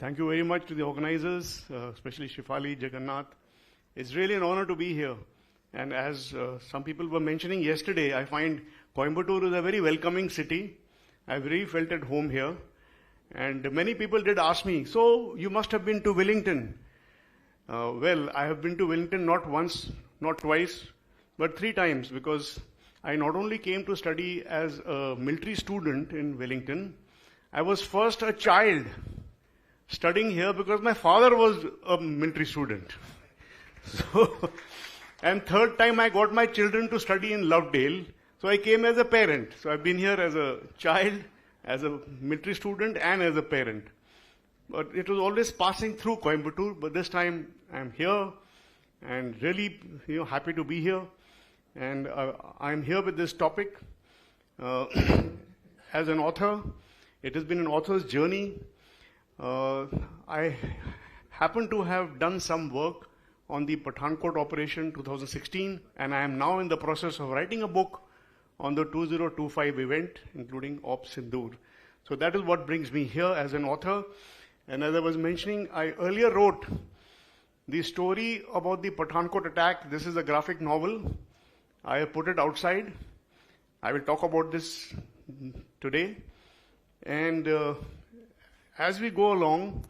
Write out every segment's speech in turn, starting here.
Thank you very much to the organizers, especially Shifali, Jagannath. It's really an honor to be here. And as some people were mentioning yesterday, I find Coimbatore is a very welcoming city. I've really felt at home here. And many people did ask me, so you must have been to Wellington. Well, I have been to Wellington not once, not twice, but 3 times, because I not only came to study as a military student in Wellington, I was first a child studying here because my father was a military student. So, and 3rd time I got my children to study in Lovedale, so I came as a parent. So I've been here as a child, as a military student, and as a parent. But it was always passing through Coimbatore, but this time I'm here and really happy to be here. And I'm here with this topic. As an author, it has been an author's journey. I happen to have done some work on the Pathankot operation 2016, and I am now in the process of writing a book on the 2025 event, including Op Sindoor. So that is what brings me here as an author. And as I was mentioning, I earlier wrote the story about the Pathankot attack. This is a graphic novel. I have put it outside. I will talk about this today. And as we go along,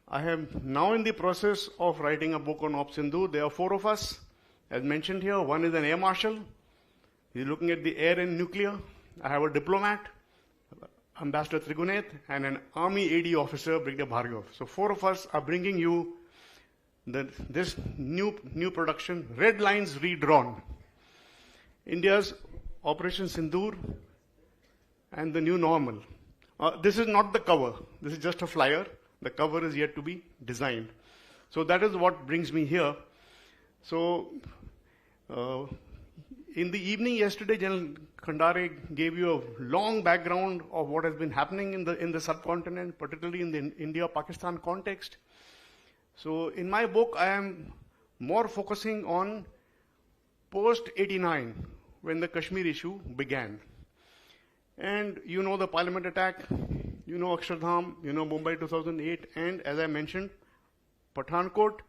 I am now in the process of writing a book on Op Sindoor. There are 4 of us, as mentioned here. One is an air marshal. He's looking at the air and nuclear. I have a diplomat, Ambassador Trigunet, and an Army AD officer, Brigadier Bhargav. So 4 of us are bringing you this new production, Red Lines Redrawn. India's Operation Sindoor and the New Normal. This is not the cover. This is just a flyer. The cover is yet to be designed. So that is what brings me here. So in the evening yesterday, General Khandare gave you a long background of what has been happening in the subcontinent, particularly in the India-Pakistan context. So in my book, I am more focusing on post-89, when the Kashmir issue began. And you know the Parliament attack, you know Akshardham, you know Mumbai 2008, and as I mentioned, Pathankot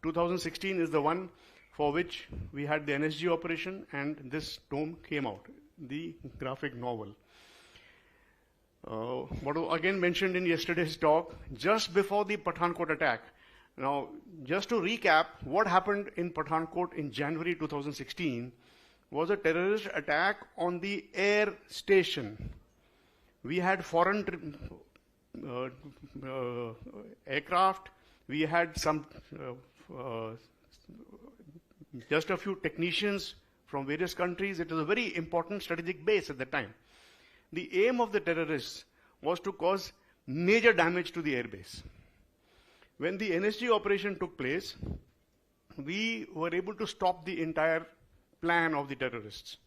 2016 is the one for which we had the NSG operation, and this tome came out, the graphic novel. What was again mentioned in yesterday's talk, just before the Pathankot attack. Now, just to recap, what happened in Pathankot in January 2016 was a terrorist attack on the air station. We had foreign aircraft, we had some just a few technicians from various countries. It was a very important strategic base at the time. The aim of the terrorists was to cause major damage to the airbase. When the NSG operation took place, we were able to stop the entire plan of the terrorists.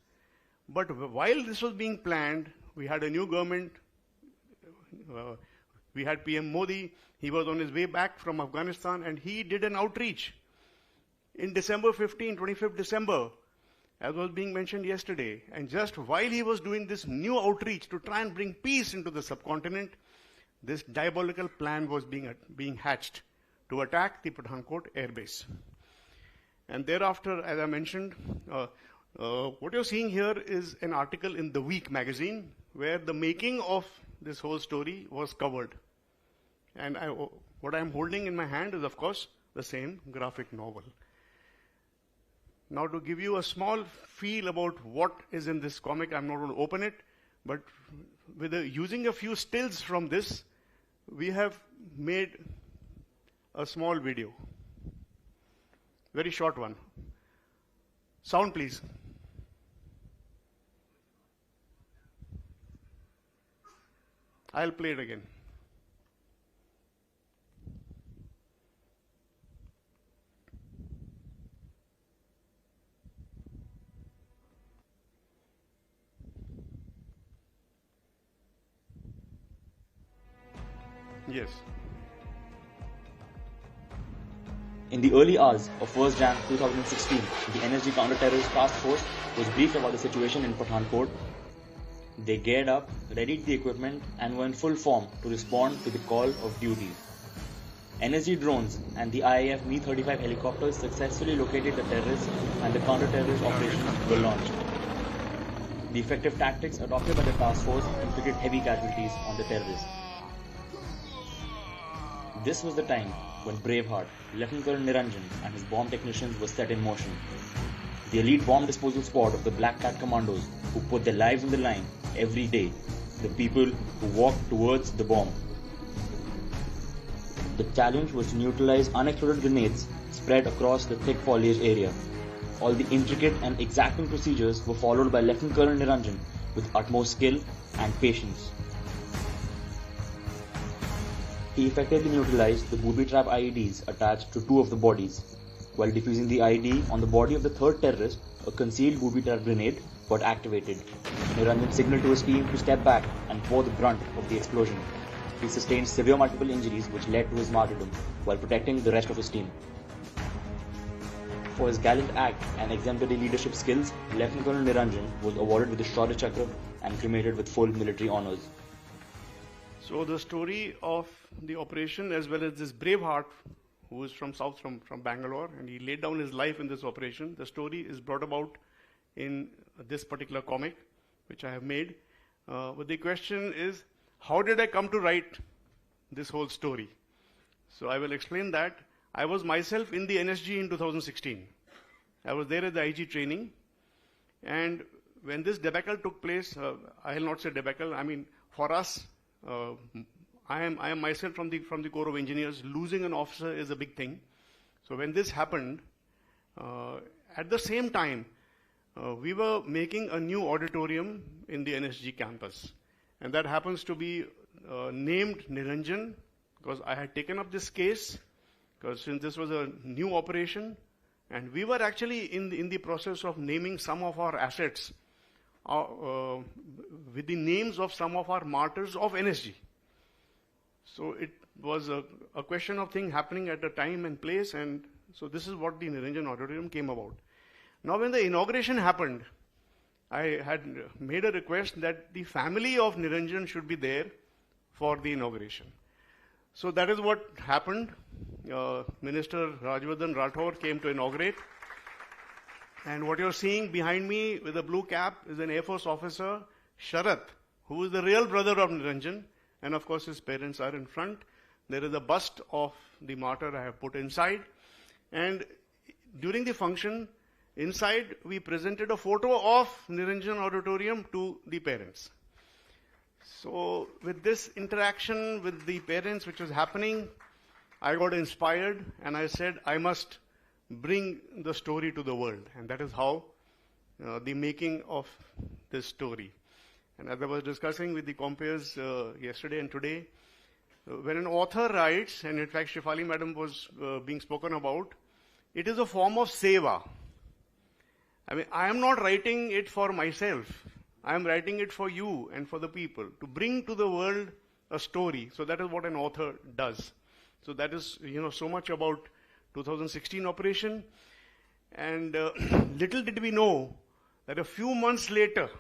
But while this was being planned, we had a new government. We had PM Modi. He was on his way back from Afghanistan, and he did an outreach. In December 15, 25th December, as was being mentioned yesterday, and just while he was doing this new outreach to try and bring peace into the subcontinent, this diabolical plan was being hatched to attack the Pathankot airbase. And thereafter, as I mentioned, what you're seeing here is an article in The Week magazine where the making of this whole story was covered. And what I'm holding in my hand is, of course, the same graphic novel. Now, to give you a small feel about what is in this comic, I'm not going to open it, but using a few stills from this, we have made a small video. Very short one. Sound, please. I'll play it again. Yes. In the early hours of 1st Jan 2016, the NSG Counter-Terrorist Task Force was briefed about the situation in Pathankot. They geared up, readied the equipment, and were in full form to respond to the call of duty. NSG drones and the IAF Mi-35 helicopters successfully located the terrorists and the counter-terrorist operations were launched. The effective tactics adopted by the task force inflicted heavy casualties on the terrorists. This was the time when Braveheart, Lieutenant Colonel Niranjan and his bomb technicians were set in motion. The elite bomb disposal squad of the Black Cat commandos who put their lives on the line every day, the people who walked towards the bomb. The challenge was to neutralize unexploded grenades spread across the thick foliage area. All the intricate and exacting procedures were followed by Lieutenant Colonel Niranjan with utmost skill and patience. He effectively neutralized the booby trap IEDs attached to two of the bodies. While defusing the IED on the body of the third terrorist, a concealed booby trap grenade got activated. Niranjan signaled to his team to step back and bore the brunt of the explosion. He sustained severe multiple injuries which led to his martyrdom while protecting the rest of his team. For his gallant act and exemplary leadership skills, Lieutenant Colonel Niranjan was awarded with the Shaurya Chakra and cremated with full military honours. So the story of the operation, as well as this Braveheart, who is from south, from Bangalore, and he laid down his life in this operation. The story is brought about in this particular comic, which I have made. But the question is, how did I come to write this whole story? So I will explain that. I was myself in the NSG in 2016. I was there at the IG training. And when this debacle took place, I will not say debacle, I mean, for us, I am myself from the Corps of Engineers. Losing an officer is a big thing. So when this happened, at the same time, we were making a new auditorium in the NSG campus. And that happens to be named Niranjan, because I had taken up this case, because since this was a new operation, and we were actually in the process of naming some of our assets with the names of some of our martyrs of NSG. So it was a question of thing happening at a time and place, and so this is what the Niranjan Auditorium came about. Now when the inauguration happened, I had made a request that the family of Niranjan should be there for the inauguration. So that is what happened. Minister Rajvardhan Rathore came to inaugurate. And what you're seeing behind me with a blue cap is an Air Force officer, Sharath, who is the real brother of Niranjan. And of course his parents are in front. There is a bust of the martyr I have put inside. And during the function, inside we presented a photo of Niranjan Auditorium to the parents. So with this interaction with the parents which was happening, I got inspired and I said I must bring the story to the world. And that is how the making of this story. And as I was discussing with the compeers yesterday and today, when an author writes, and in fact Shefali madam was being spoken about, it is a form of seva. I mean, I am not writing it for myself. I am writing it for you and for the people, to bring to the world a story. So that is what an author does. So that is, so much about 2016 operation. And little did we know that a few months later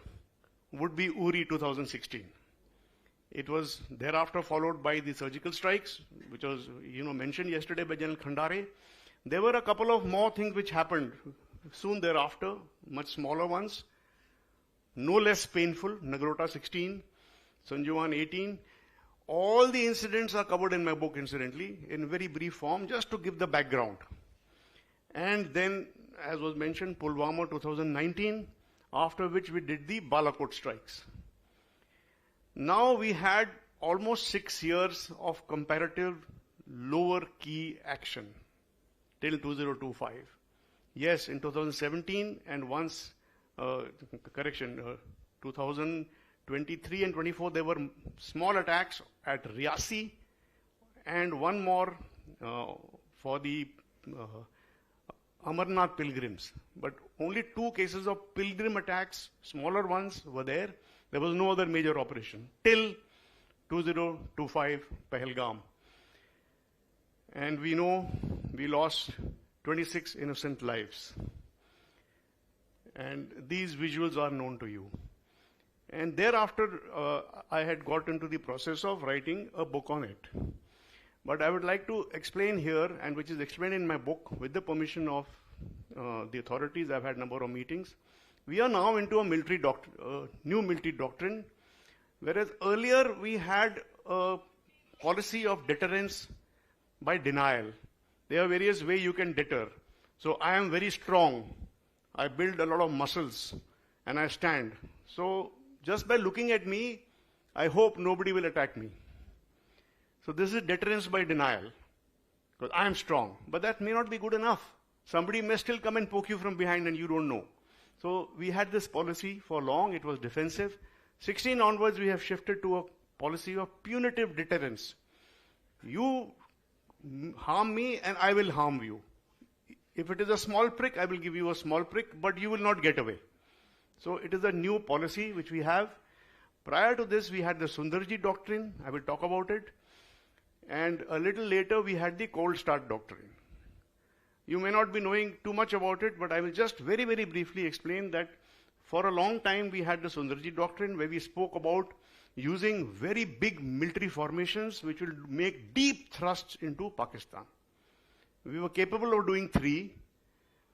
would be Uri 2016. It was thereafter followed by the surgical strikes, which was, mentioned yesterday by General Khandare. There were a couple of more things which happened soon thereafter, much smaller ones, no less painful. Nagrota 16, Sanjuvan 18. All the incidents are covered in my book, incidentally, in very brief form, just to give the background. And then, as was mentioned, Pulwama 2019, after which we did the Balakot strikes. Now we had almost 6 years of comparative lower key action till 2025. Yes, in 2017 and once, 2023 and 24, there were small attacks at Riyasi and one more for the Amarnath pilgrims. But only 2 cases of pilgrim attacks, smaller ones, were there. There was no other major operation till 2025 Pahalgam. And we know we lost 26 innocent lives. And these visuals are known to you. And thereafter, I had got into the process of writing a book on it. But I would like to explain here, and which is explained in my book, with the permission of the authorities. I've had a number of meetings. We are now into a new military doctrine, whereas earlier we had a policy of deterrence by denial. There are various ways you can deter. So I am very strong. I build a lot of muscles and I stand. So just by looking at me, I hope nobody will attack me. So this is deterrence by denial, because I am strong. But that may not be good enough. Somebody may still come and poke you from behind and you don't know. So we had this policy for long. It was defensive. 16 onwards, we have shifted to a policy of punitive deterrence. You harm me and I will harm you. If it is a small prick, I will give you a small prick, but you will not get away. So it is a new policy which we have. Prior to this, we had the Sundarji doctrine. I will talk about it. And a little later, we had the cold start doctrine. You may not be knowing too much about it, but I will just very, very briefly explain that for a long time, we had the Sundarji doctrine, where we spoke about using very big military formations which will make deep thrusts into Pakistan. We were capable of doing 3,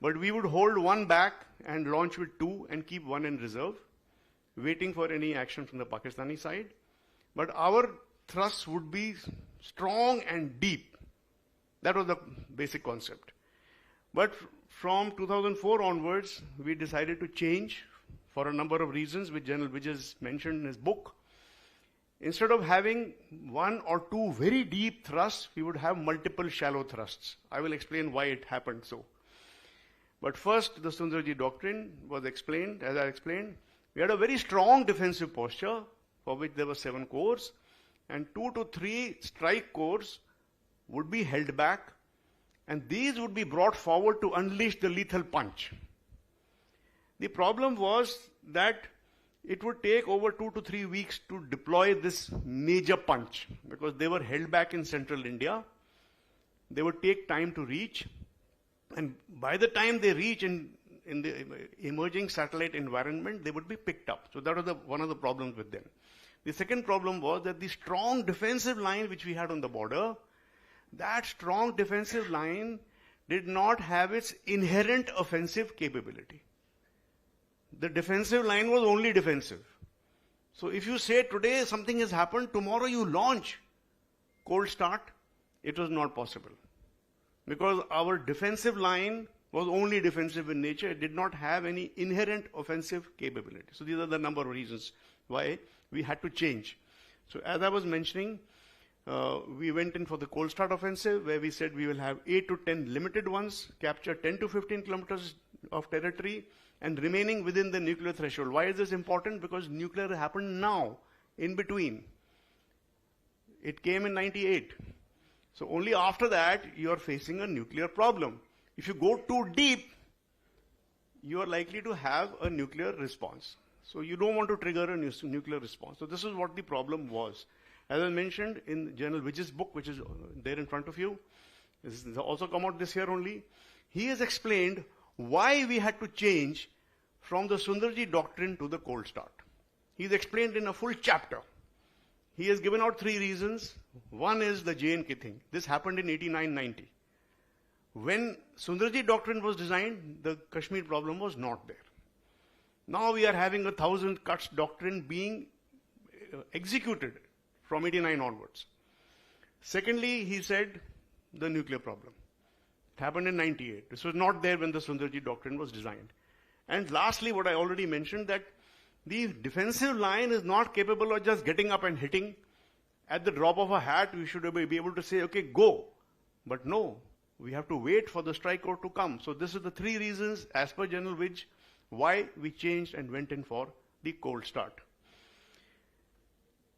but we would hold 1 back and launch with 2 and keep 1 in reserve, waiting for any action from the Pakistani side. But our thrusts would be strong and deep. That was the basic concept. But from 2004 onwards, we decided to change for a number of reasons, which General Vijay mentioned in his book. Instead of having 1 or 2 very deep thrusts, we would have multiple shallow thrusts. I will explain why it happened so. But first, the Sundarji doctrine was explained, as I explained. We had a very strong defensive posture, for which there were 7 corps, and 2 to 3 strike corps would be held back, and these would be brought forward to unleash the lethal punch. The problem was that it would take over 2 to 3 weeks to deploy this major punch, because they were held back in central India. They would take time to reach, and by the time they reach in the emerging satellite environment, they would be picked up. So that was one of the problems with them. The second problem was that the strong defensive line which we had on the border, that strong defensive line did not have its inherent offensive capability. The defensive line was only defensive. So if you say today something has happened, tomorrow you launch cold start, it was not possible. Because our defensive line was only defensive in nature. It did not have any inherent offensive capability. So these are the number of reasons why we had to change. So as I was mentioning, we went in for the cold start offensive, where we said we will have 8 to 10 limited ones, capture 10 to 15 kilometers of territory, and remaining within the nuclear threshold. Why is this important? Because nuclear happened now, in between. It came in 98. So only after that, you are facing a nuclear problem. If you go too deep, you are likely to have a nuclear response. So you don't want to trigger a nuclear response. So this is what the problem was. As I mentioned in General Vijay's book, which is there in front of you, this has also come out this year only, he has explained why we had to change from the Sundarji doctrine to the cold start. He's explained in a full chapter. He has given out 3 reasons. One is the J&K thing. This happened in 89-90. When Sundarji doctrine was designed, the Kashmir problem was not there. Now we are having 1,000 cuts doctrine being executed from 89 onwards. Secondly, he said the nuclear problem. It happened in 98. This was not there when the Sundarji doctrine was designed. And lastly, what I already mentioned, that the defensive line is not capable of just getting up and hitting. At the drop of a hat, we should be able to say, okay, go. But no, we have to wait for the strike corps to come. So this is the 3 reasons, as per General Vij, why we changed and went in for the cold start.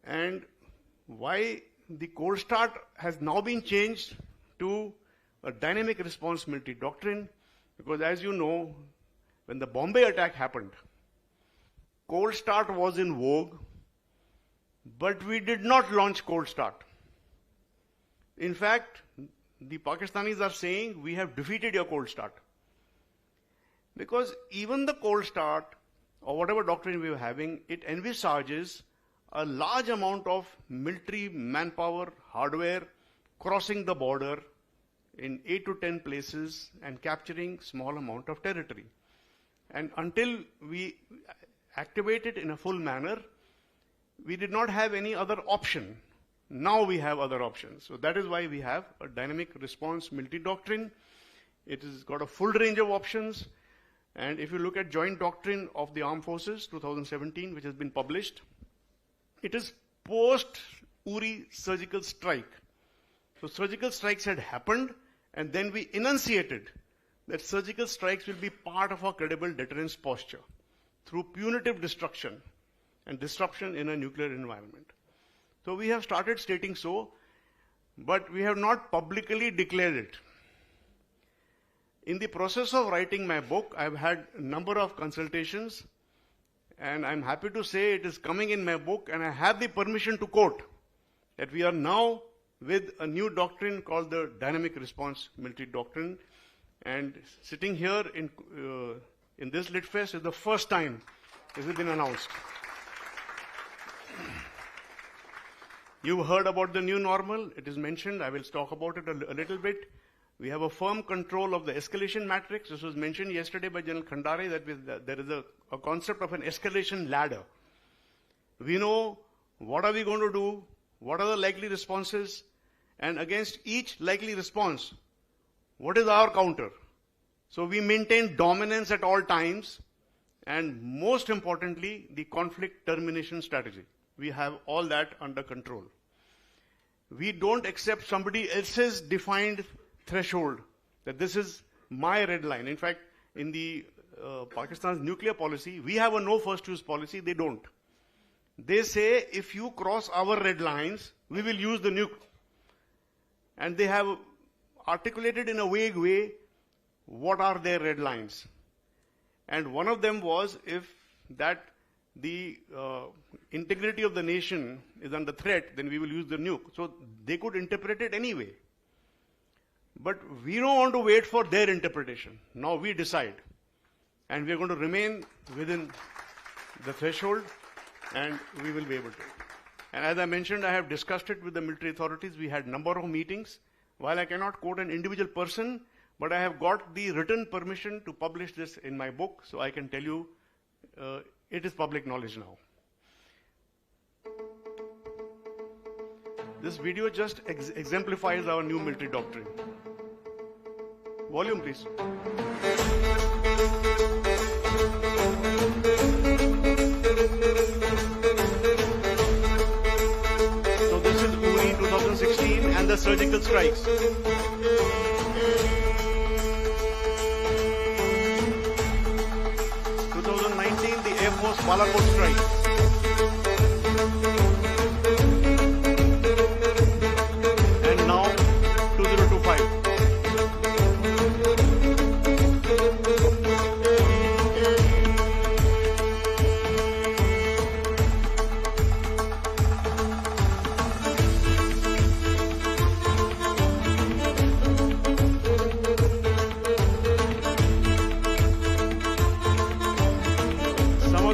And why the cold start has now been changed to a dynamic response military doctrine, because as you know, when the Bombay attack happened, cold start was in vogue, but we did not launch cold start. In fact, the Pakistanis are saying, we have defeated your cold start. Because even the cold start, or whatever doctrine we were having, it envisages a large amount of military manpower, hardware, crossing the border in 8 to 10 places and capturing small amount of territory. And until we activate it in a full manner, we did not have any other option. Now we have other options. So that is why we have a dynamic response military doctrine. It has got a full range of options. And if you look at Joint Doctrine of the Armed Forces 2017, which has been published, it is post-Uri surgical strike. So surgical strikes had happened, and then we enunciated that surgical strikes will be part of our credible deterrence posture through punitive destruction and disruption in a nuclear environment. So we have started stating so, but we have not publicly declared it. In the process of writing my book, I've had a number of consultations, and I'm happy to say it is coming in my book, and I have the permission to quote that we are now with a new doctrine called the Dynamic Response Military Doctrine. And sitting here in this Lit Fest is the first time this has been announced. You've heard about the new normal. It is mentioned. I will talk about it a little bit. We have a firm control of the escalation matrix. This was mentioned yesterday by General Khandare that there is a concept of an escalation ladder. We know what are we going to do, what are the likely responses, and against each likely response, what is our counter? So we maintain dominance at all times, and most importantly, the conflict termination strategy. We have all that under control. We don't accept somebody else's defined threshold, that this is my red line. In fact, in the Pakistan's nuclear policy, we have a no first use policy, they don't. They say, if you cross our red lines, we will use the nuke. And they have articulated in a vague way what are their red lines. And one of them was if that the integrity of the nation is under threat, then we will use the nuke. So they could interpret it anyway. But we don't want to wait for their interpretation. Now we decide. And we are going to remain within the threshold, and we will be able to. And as I mentioned, I have discussed it with the military authorities. We had a number of meetings. While I cannot quote an individual person, but I have got the written permission to publish this in my book, so I can tell you it is public knowledge now. This video just exemplifies our new military doctrine. Volume, please. So this is Uri 2016 and the surgical strikes. 2019, the Air Force Pathankot strike. And now 2025.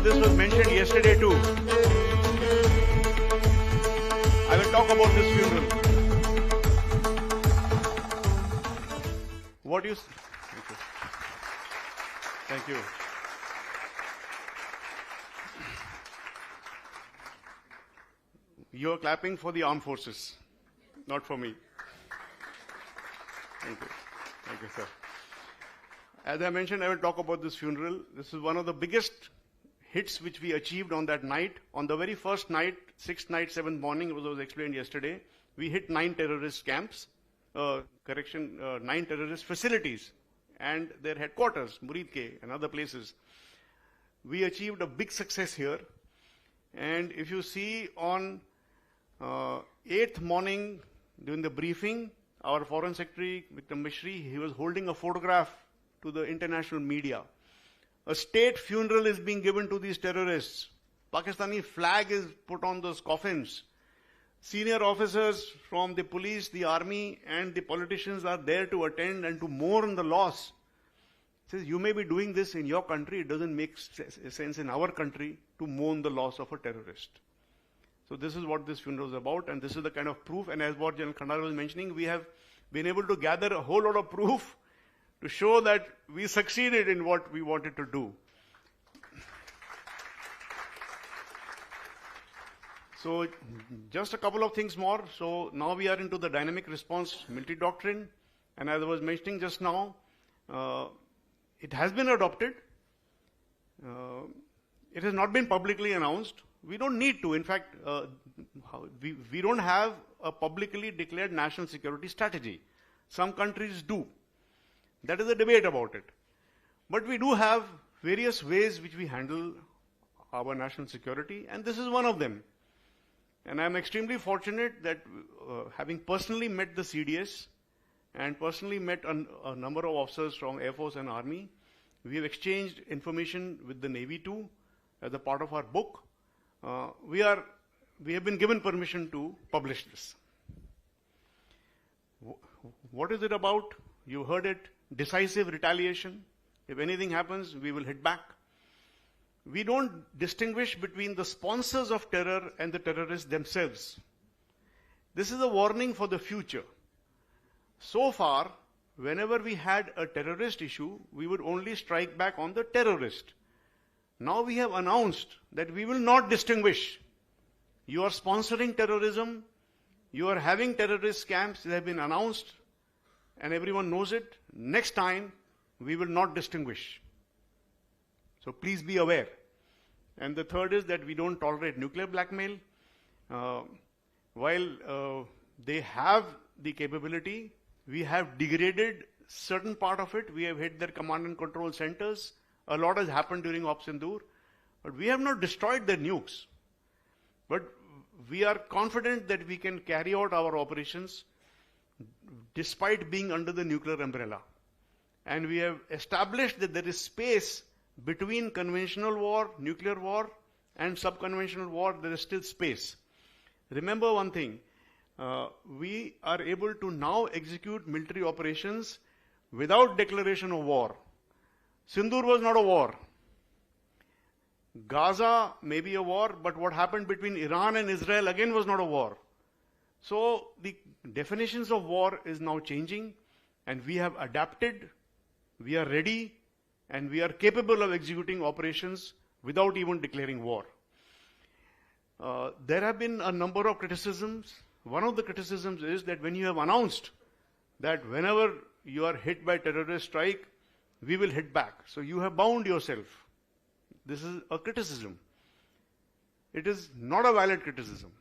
This was mentioned yesterday too. I will talk about this funeral. What do you... Thank you. You are clapping for the armed forces, not for me. Thank you. Thank you, sir. As I mentioned, I will talk about this funeral. This is one of the biggest hits which we achieved on that night. On the very first night, 6th night, 7th morning, as was explained yesterday, we hit 9 terrorist camps, 9 terrorist facilities, and their headquarters, Muridke and other places. We achieved a big success here. And if you see on 8th morning during the briefing, our Foreign Secretary, Vikram Mishri, he was holding a photograph to the international media. A state funeral is being given to these terrorists. Pakistani flag is put on those coffins. Senior officers from the police, the army, and the politicians are there to attend and to mourn the loss. He says, you may be doing this in your country. It doesn't make sense in our country to mourn the loss of a terrorist. So this is what this funeral is about, and this is the kind of proof, and as what General Khandar was mentioning, we have been able to gather a whole lot of proof to show that we succeeded in what we wanted to do. So just a couple of things more. So now we are into the dynamic response military doctrine, and as I was mentioning just now, it has been adopted. It has not been publicly announced. We don't need to. In fact, we don't have a publicly declared national security strategy. Some countries do. That is a debate about it. But we do have various ways which we handle our national security, and this is one of them. And I'm extremely fortunate that having personally met the CDS and personally met a number of officers from Air Force and Army, we have exchanged information with the Navy too as a part of our book. We have been given permission to publish this. What is it about? You heard it. Decisive retaliation. If anything happens, we will hit back. We don't distinguish between the sponsors of terror and the terrorists themselves. This is a warning for the future. So far, whenever we had a terrorist issue, we would only strike back on the terrorist. Now we have announced that we will not distinguish. You are sponsoring terrorism, you are having terrorist camps, they have been announced, and everyone knows it. Next time, we will not distinguish. So please be aware. And the third is that we don't tolerate nuclear blackmail. While they have the capability, we have degraded certain part of it. We have hit their command and control centers. A lot has happened during Op Sindoor. But we have not destroyed their nukes. But we are confident that we can carry out our operations despite being under the nuclear umbrella. And we have established that there is space between conventional war, nuclear war, and subconventional war. There is still space. Remember one thing, we are able to now execute military operations without declaration of war. Sindoor was not a war. Gaza may be a war, but what happened between Iran and Israel again was not a war. So the definitions of war is now changing, and we have adapted, we are ready, and we are capable of executing operations without even declaring war. There have been a number of criticisms. One of the criticisms is that when you have announced that whenever you are hit by terrorist strike, we will hit back. So you have bound yourself. This is a criticism. It is not a valid criticism.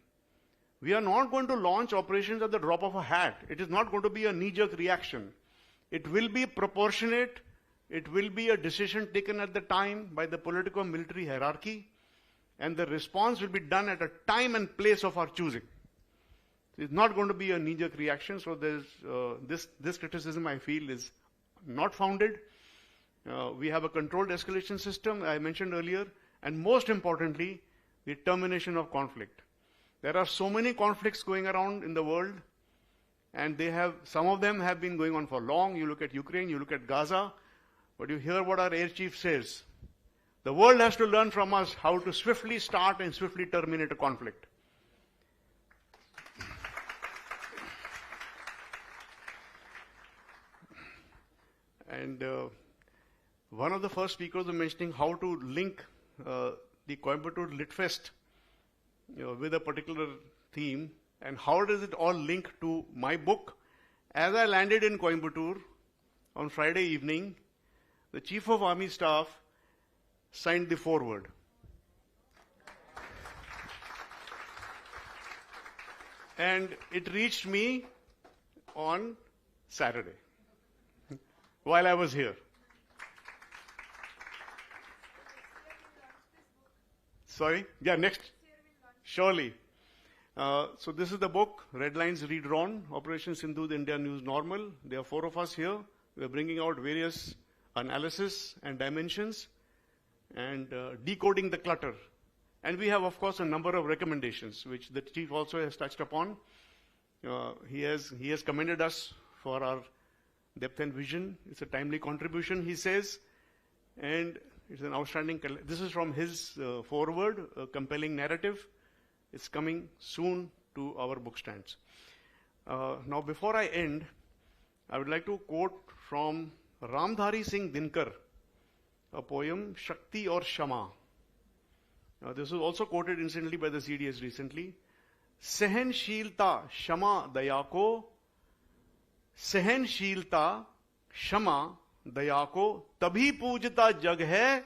We are not going to launch operations at the drop of a hat. It is not going to be a knee-jerk reaction. It will be proportionate. It will be a decision taken at the time by the political military hierarchy, and the response will be done at a time and place of our choosing. It's not going to be a knee-jerk reaction, so there's this criticism I feel is not founded. We have a controlled escalation system, I mentioned earlier, and most importantly, the termination of conflict. There are so many conflicts going around in the world, and some of them have been going on for long. You look at Ukraine, you look at Gaza, but you hear what our air chief says. The world has to learn from us how to swiftly start and swiftly terminate a conflict. And one of the first speakers was mentioning how to link the Coimbatore Lit Fest with a particular theme, and how does it all link to my book. As I landed in Coimbatore on Friday evening, the Chief of Army Staff signed the foreword. And it reached me on Saturday, while I was here. Sorry? Yeah, next. Surely. So this is the book, Red Lines Redrawn, Operation Sindoor, the India News Normal. There are 4 of us here. We are bringing out various analysis and dimensions and decoding the clutter. And we have, of course, a number of recommendations, which the Chief also has touched upon. He has commended us for our depth and vision. It's a timely contribution, he says. And it's an outstanding, this is from his foreword, a compelling narrative. It's coming soon to our book stands. Now, before I end, I would like to quote from Ramdhari Singh Dinkar, a poem, Shakti or Shama. This was also quoted incidentally by the CDS recently. Sahanshilta Shama Daya ko, Sahanshilta Shama Daya ko, tabhi poojta jag hai,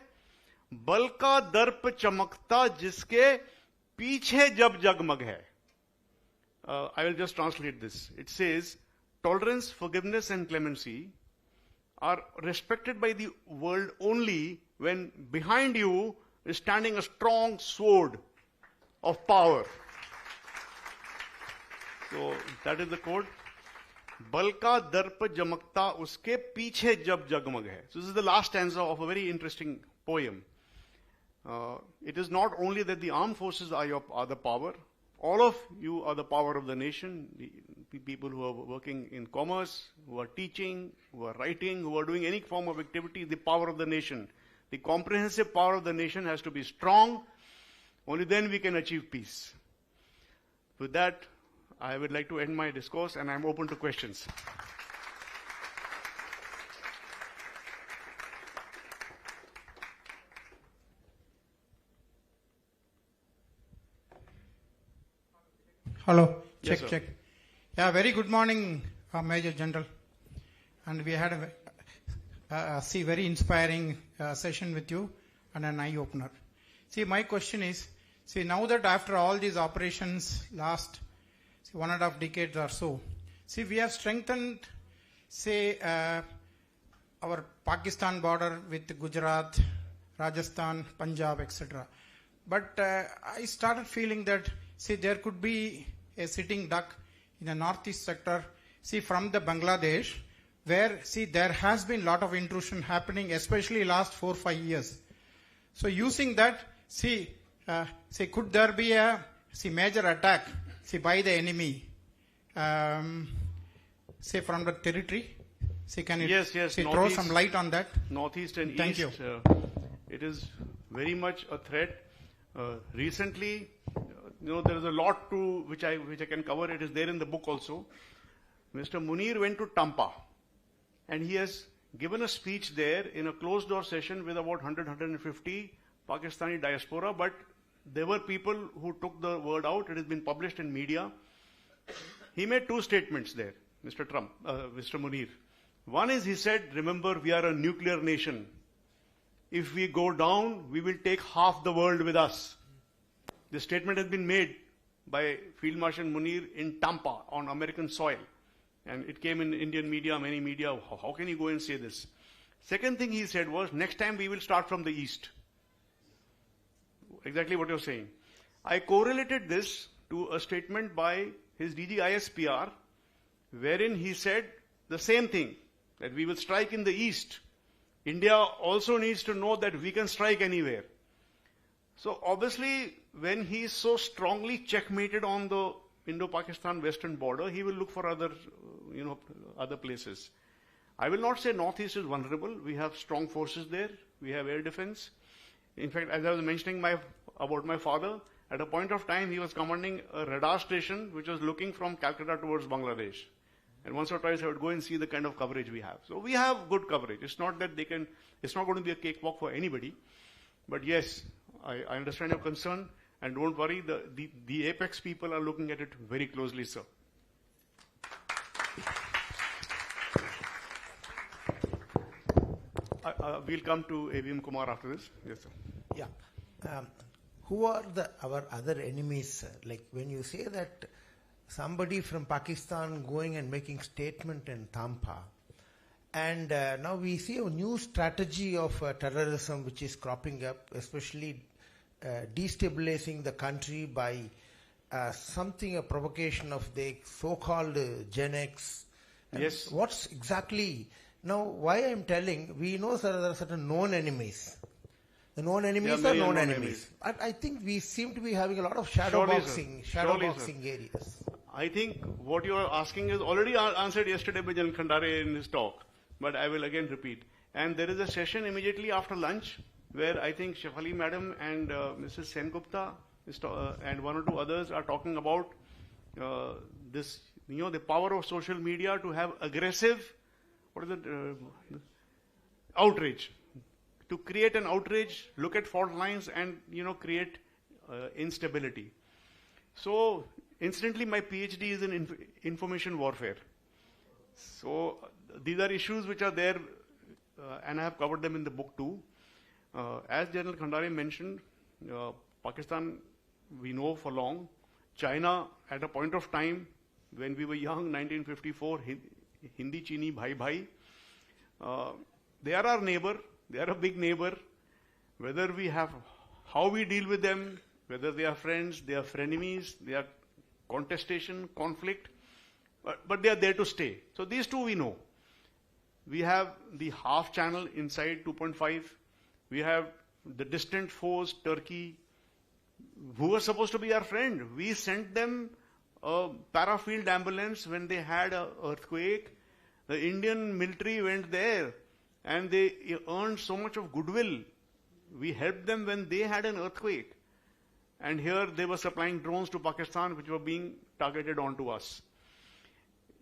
बल का दर्प चमकता जिसके पीछे जब जगमग है. I will just translate this. It says, tolerance, forgiveness and clemency are respected by the world only when behind you is standing a strong sword of power. So that is the quote. बल का दर्प जमकता उसके पीछे जब जगमग है. So this is the last stanza of a very interesting poem. It is not only that the armed forces are the power. All of you are the power of the nation. The people who are working in commerce, who are teaching, who are writing, who are doing any form of activity, the power of the nation. The comprehensive power of the nation has to be strong. Only then we can achieve peace. With that, I would like to end my discourse and I am open to questions. Hello. Yes, Check, sir. check. Yeah, very good morning, Major General. And we had a very inspiring session with you and an eye-opener. See, my question is, now that after all these operations last 1.5 decades or so, we have strengthened, our Pakistan border with Gujarat, Rajasthan, Punjab, etc. But I started feeling that, there could be a sitting duck in the northeast sector, from the Bangladesh, where, there has been a lot of intrusion happening, especially last 4-5 years. So using that, could there be a, major attack, by the enemy, from the territory? Can it, Yes, throw some light on that? Northeast and Thank East, you. it is very much a threat. Recently, there is a lot to which I can cover. It is there in the book also. Mr. Munir went to Tampa, and he has given a speech there in a closed-door session with about 100-150 Pakistani diaspora. But there were people who took the word out. It has been published in media. He made two statements there, Mr. Munir. One is, he said, remember, we are a nuclear nation. If we go down, we will take half the world with us. This statement has been made by Field Marshal Munir in Tampa on American soil. And it came in Indian media, many media. How can you go and say this? Second thing he said was, next time we will start from the east. Exactly what you're saying. I correlated this to a statement by his DG ISPR, wherein he said the same thing, that we will strike in the east. India also needs to know that we can strike anywhere. So obviously, when he is so strongly checkmated on the Indo-Pakistan western border, he will look for other places. I will not say Northeast is vulnerable. We have strong forces there. We have air defense. In fact, as I was mentioning about my father, at a point of time, he was commanding a radar station which was looking from Calcutta towards Bangladesh. And once or twice I would go and see the kind of coverage we have. So we have good coverage. It's not that it's not going to be a cakewalk for anybody. But yes, I understand your concern. And don't worry, the apex people are looking at it very closely, sir. We'll come to AVM Kumar after this. Yes, sir. Yeah. Who are our other enemies, sir? Like when you say that somebody from Pakistan going and making statement in Tampa, and now we see a new strategy of terrorism which is cropping up, especially destabilizing the country by a provocation of the so-called Gen X. And yes. What's exactly... Now, why I'm telling, we know there are certain known enemies. The known enemies are known enemies. I think we seem to be having a lot of shadow boxing areas. I think what you are asking is already answered yesterday by Jan Khandare in his talk, but I will again repeat. And there is a session immediately after lunch where I think Shefali Madam and Mrs. Sengupta and one or two others are talking about this, the power of social media to have aggressive, outrage. To create an outrage, look at fault lines and, create instability. So, incidentally, my PhD is in information warfare. So, these are issues which are there, and I have covered them in the book too. As General Khandare mentioned, Pakistan, we know for long. China, at a point of time, when we were young, 1954, Hindi Chini Bhai Bhai. They are our neighbor. They are a big neighbor. Whether we have, how we deal with them, whether they are friends, they are frenemies, they are contestation, conflict, but they are there to stay. So these two we know. We have the half channel inside 2.5. We have the distant foes, Turkey, who was supposed to be our friend. We sent them a parafield ambulance when they had an earthquake. The Indian military went there and they earned so much of goodwill. We helped them when they had an earthquake. And here they were supplying drones to Pakistan which were being targeted onto us.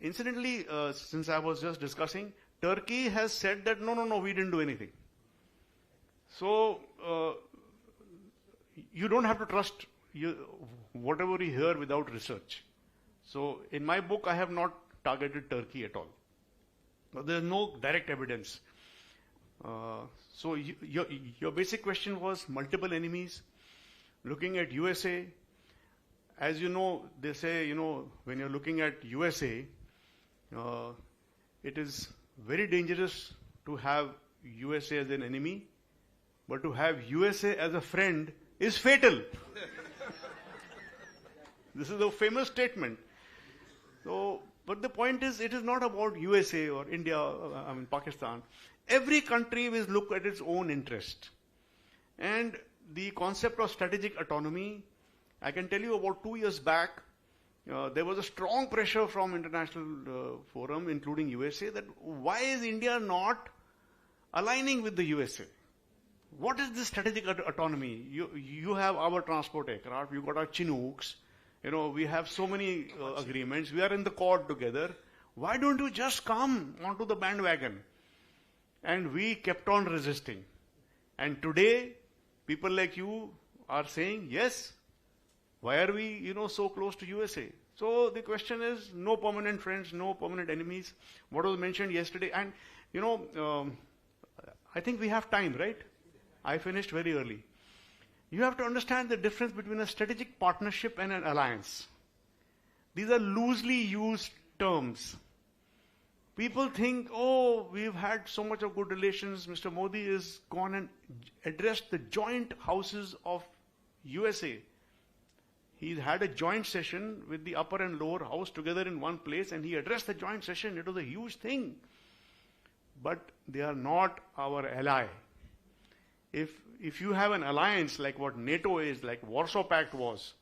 Incidentally, since I was just discussing, Turkey has said that no, we didn't do anything. So, you don't have to trust whatever you hear without research. So, in my book, I have not targeted Turkey at all. There is no direct evidence. So, your basic question was multiple enemies. Looking at USA, as you know, they say, when you're looking at USA, it is very dangerous to have USA as an enemy, but to have USA as a friend is fatal. This is a famous statement. So, but the point is, it is not about USA or India, Pakistan. Every country will look at its own interest. And the concept of strategic autonomy, I can tell you about 2 years back, there was a strong pressure from international forum, including USA, that why is India not aligning with the USA? What is this strategic autonomy? You have our transport aircraft, you got our Chinooks, we have so many agreements, we are in the Quad together. Why don't you just come onto the bandwagon? And we kept on resisting. And today, people like you are saying, yes, why are we, so close to USA? So the question is, no permanent friends, no permanent enemies. What was mentioned yesterday, and I think we have time, right? I finished very early. You have to understand the difference between a strategic partnership and an alliance. These are loosely used terms. People think, we've had so much of good relations. Mr. Modi has gone and addressed the joint houses of USA. He had a joint session with the upper and lower house together in one place, and he addressed the joint session. It was a huge thing. But they are not our ally. If you have an alliance like what NATO is, like Warsaw Pact was,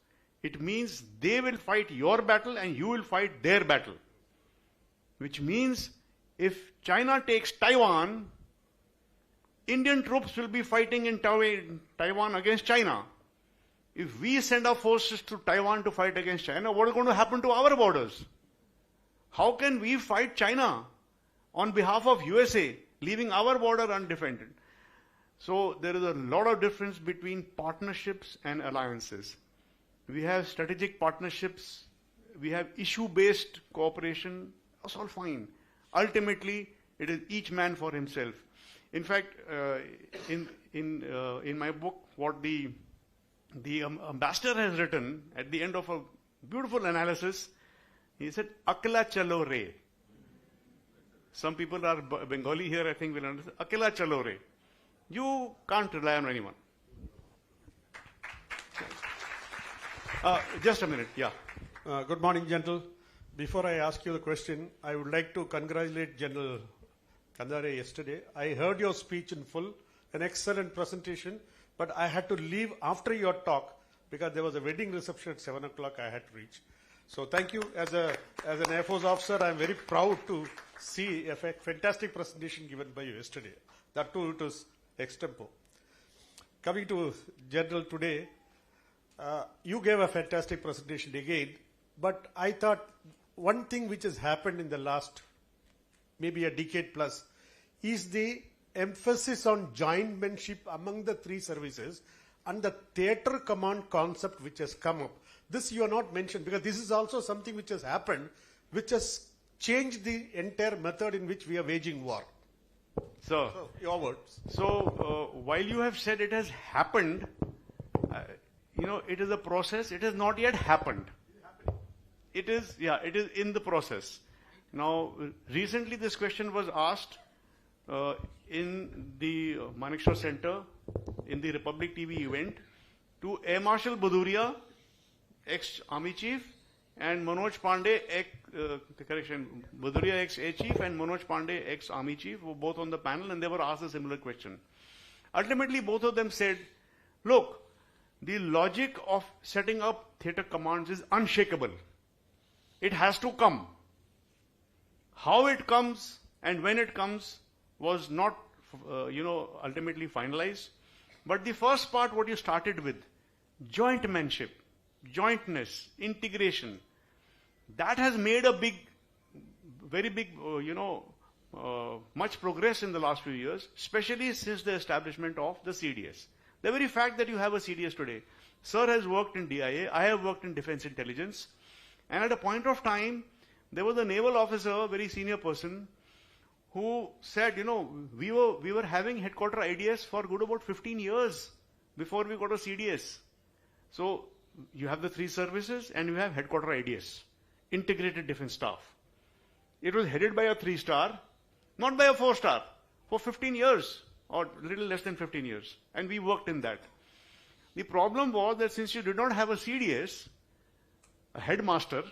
it means they will fight your battle and you will fight their battle. Which means if China takes Taiwan, Indian troops will be fighting in Taiwan against China. If we send our forces to Taiwan to fight against China, what is going to happen to our borders? How can we fight China on behalf of USA, leaving our border undefended? So there is a lot of difference between partnerships and alliances. We have strategic partnerships, we have issue-based cooperation, that's all fine. Ultimately, it is each man for himself. In fact, in my book, what the ambassador has written at the end of a beautiful analysis, he said, "Akla chalo re." Some people are Bengali here, I think, will understand. Akla chalo re. You can't rely on anyone. Just a minute, yeah. Good morning, General. Before I ask you the question, I would like to congratulate General Khandare yesterday. I heard your speech in full, an excellent presentation, but I had to leave after your talk because there was a wedding reception at 7 o'clock I had to reach. So thank you. As an Air Force officer, I am very proud to see a fantastic presentation given by you yesterday. That too, it was extempo. Coming to General today, You gave a fantastic presentation again, but I thought one thing which has happened in the last maybe a decade plus is the emphasis on jointmanship among the three services and the theatre command concept which has come up. This you are not mentioned because this is also something which has happened, which has changed the entire method in which we are waging war. Sir, So, your words. so while you have said it has happened, it is a process. It has not yet happened. It is in the process. Now, recently this question was asked in the Manekshaw Center, in the Republic TV event, to Air Marshal Baduria, ex-Army Chief, and Manoj Pandey, Baduria ex-Air Chief and Manoj Pandey, ex-Army Chief, were both on the panel, and they were asked a similar question. Ultimately, both of them said, look, the logic of setting up theatre commands is unshakable. It has to come. How it comes and when it comes was not, ultimately finalized. But the first part, what you started with, jointmanship, jointness, integration, that has made a very big, much progress in the last few years, especially since the establishment of the CDS. The very fact that you have a CDS today. Sir has worked in DIA, I have worked in Defense Intelligence, and at a point of time, there was a naval officer, a very senior person, who said, we were having headquarter IDS for good about 15 years before we got a CDS. So, you have the three services and you have headquarter IDS, Integrated Defense Staff. It was headed by a 3-star, not by a 4-star, for 15 years, or a little less than 15 years. And we worked in that. The problem was that since you did not have a CDS, a headmaster,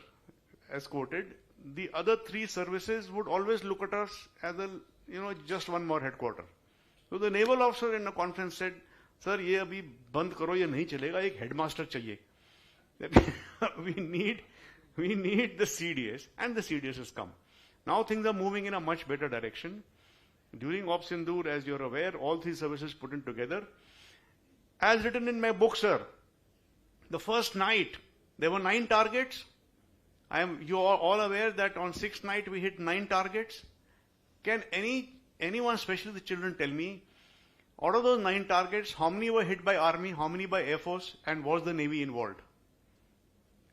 as quoted, the other three services would always look at us as just one more headquarter. So the naval officer in a conference said, Sir, ye abhi band karo, ye nahi chalega, ek headmaster chahiye. we need the CDS, and the CDS has come. Now things are moving in a much better direction. During Op Sindoor, as you're aware, all three services put in together. As written in my book, sir, the first night, there were 9 targets. You are all aware that on 6th night we hit 9 targets. Can anyone, especially the children, tell me, out of those 9 targets, how many were hit by Army, how many by Air Force, and was the Navy involved?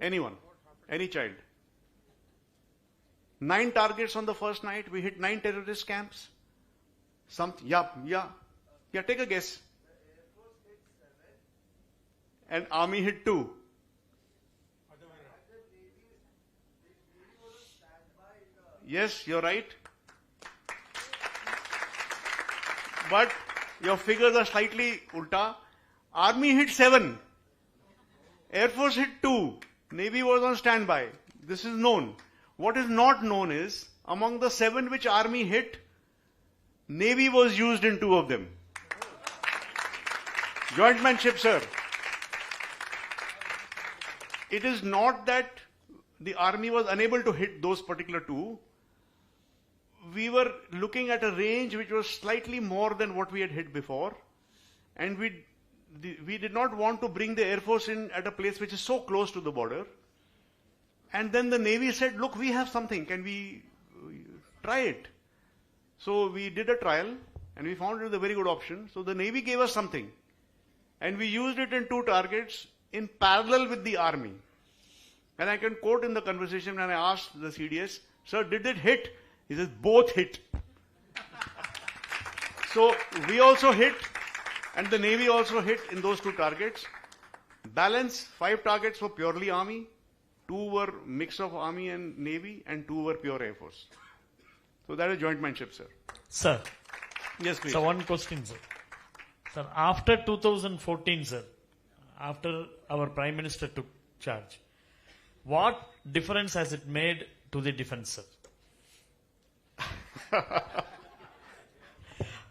Anyone? Any child? 9 targets on the first night, we hit 9 terrorist camps. Yeah, take a guess. And Army hit 2. Yes, you're right. But your figures are slightly ulta. Army hit 7. Air Force hit 2. Navy was on standby. This is known. What is not known is, among the 7 which Army hit, Navy was used in 2 of them. Jointmanship, sir. It is not that the Army was unable to hit those particular 2. We were looking at a range which was slightly more than what we had hit before, and we did not want to bring the Air Force in at a place which is so close to the border. And then the Navy said, look, we have something, can we try it? So we did a trial, and we found it a very good option. So the Navy gave us something, and we used it in 2 targets in parallel with the Army. And I can quote in the conversation when I asked the CDS, sir, did it hit? He says, both hit. So we also hit, and the Navy also hit in those 2 targets. Balance, 5 targets were purely Army, 2 were mix of Army and Navy, and 2 were pure Air Force. So that is jointmanship, sir. Sir. Yes, please. So one question, sir. Sir, after 2014, sir, after our Prime Minister took charge, what difference has it made to the defense, sir?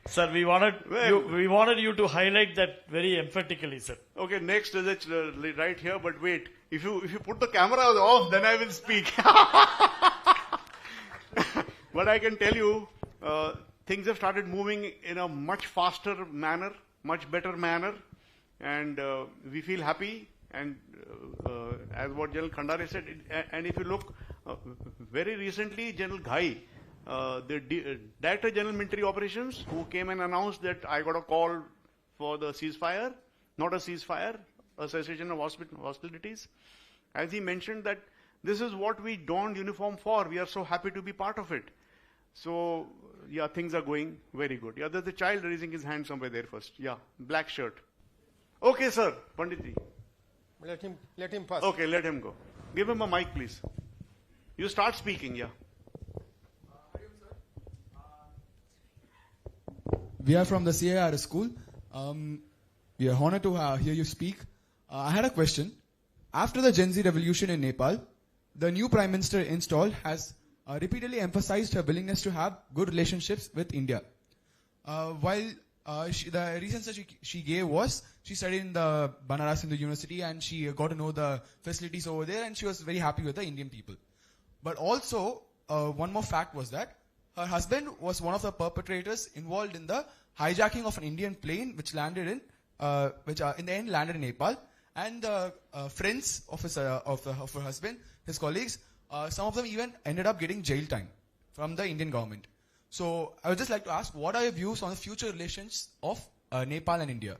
Sir, we wanted you to highlight that very emphatically, sir. Okay, next is it right here, but wait. If you put the camera off, then I will speak. But I can tell you, things have started moving in a much faster manner, much better manner, and we feel happy. And as what General Khandare said, and if you look very recently, General Ghai, the Director General Military Operations, who came and announced that I got a call for the ceasefire, not a ceasefire, a cessation of hostilities. As he mentioned that this is what we donned uniform for. We are so happy to be part of it. So, yeah, things are going very good. Yeah, there's a child raising his hand somewhere there first. Yeah, black shirt. Okay, sir, Panditji. Let him pass. Okay, let him go. Give him a mic, please. You start speaking, yeah. We are from the CAR school. We are honored to hear you speak. I had a question. After the Gen Z revolution in Nepal, the new Prime Minister installed has repeatedly emphasized her willingness to have good relationships with India. The reasons that she gave was she studied in the Banaras Hindu University and she got to know the facilities over there and she was very happy with the Indian people. But also, one more fact was that her husband was one of the perpetrators involved in the hijacking of an Indian plane which landed in the end landed in Nepal. And the friends of her husband, his colleagues, some of them even ended up getting jail time from the Indian government. So I would just like to ask, what are your views on the future relations of Nepal and India?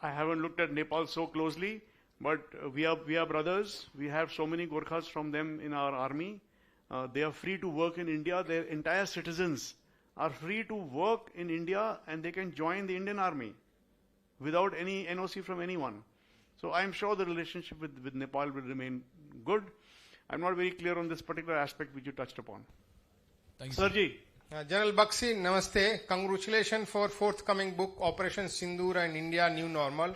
I haven't looked at Nepal so closely, but we are brothers. We have so many Gorkhas from them in our army. They are free to work in India. Their entire citizens are free to work in India and they can join the Indian army without any NOC from anyone. So I am sure the relationship with Nepal will remain good. I'm not very clear on this particular aspect which you touched upon. Thank you, Sirji. General Bakshi, namaste. Congratulations for forthcoming book, Operation Sindoor and India New Normal.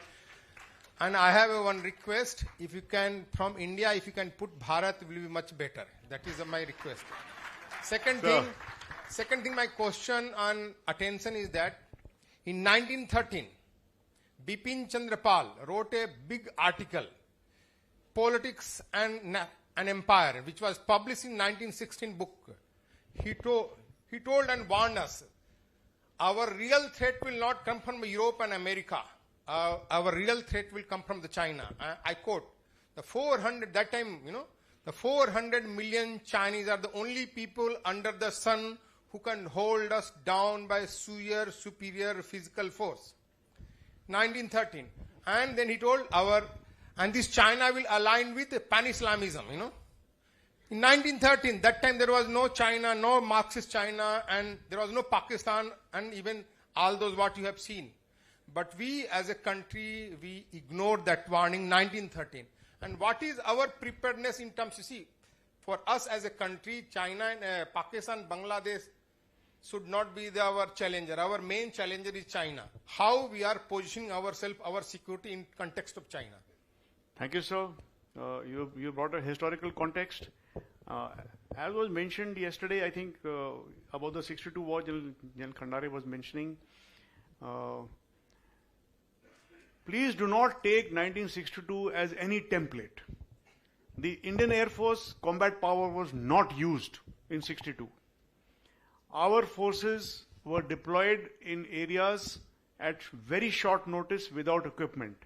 And I have one request. If you can, from India, if you can put Bharat, it will be much better. That is my request. Second thing, my question on attention is that in 1913, Bipin Chandra Pal wrote a big article, Politics and an Empire, which was published in 1916 book. He told and warned us, our real threat will not come from Europe and America. Our real threat will come from the China. I quote, the 400 million Chinese are the only people under the sun who can hold us down by sheer superior physical force. 1913. And then he told and this China will align with Pan-Islamism, In 1913, that time there was no China, no Marxist China, and there was no Pakistan, and even all those what you have seen. But we as a country, we ignored that warning, 1913. And what is our preparedness in terms, for us as a country, China and Pakistan, Bangladesh should not be our challenger. Our main challenger is China. How we are positioning ourselves, our security in context of China. Thank you, sir. You brought a historical context. As was mentioned yesterday, I think, about the 62 war, General Khandare was mentioning. Please do not take 1962 as any template. The Indian Air Force combat power was not used in 62. Our forces were deployed in areas at very short notice without equipment.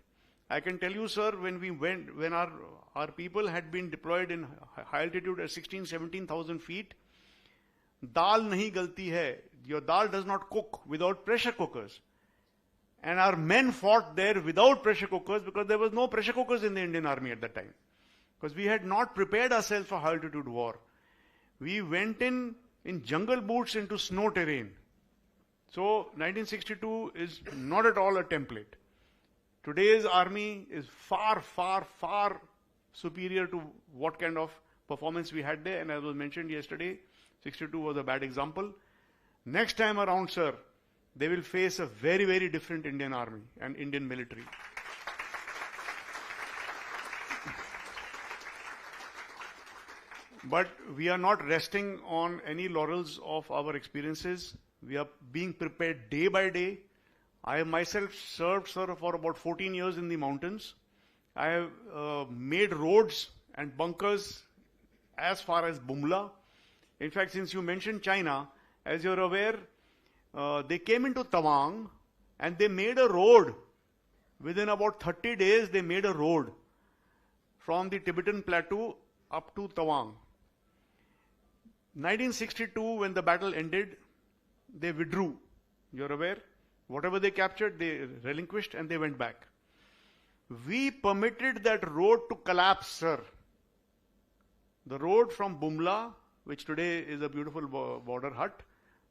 I can tell you, sir, when our people had been deployed in high altitude at 17,000 feet, dal nahi galti hai. Your dal does not cook without pressure cookers. And our men fought there without pressure cookers because there was no pressure cookers in the Indian army at that time. Because we had not prepared ourselves for high altitude war. We went in jungle boots into snow terrain. So 1962 is not at all a template. Today's army is far, far, far superior to what kind of performance we had there. And as was mentioned yesterday, 62 was a bad example. Next time around, sir, they will face a very, very different Indian army and Indian military. But we are not resting on any laurels of our experiences. We are being prepared day by day. I have myself served, sir, for about 14 years in the mountains. I have made roads and bunkers as far as Bumla. In fact, since you mentioned China, as you're aware, they came into Tawang and they made a road. Within about 30 days, they made a road. from the Tibetan Plateau up to Tawang. 1962, when the battle ended, they withdrew. You're aware? Whatever they captured, they relinquished and they went back. We permitted that road to collapse, sir. The road from Bumla, which today is a beautiful border hut,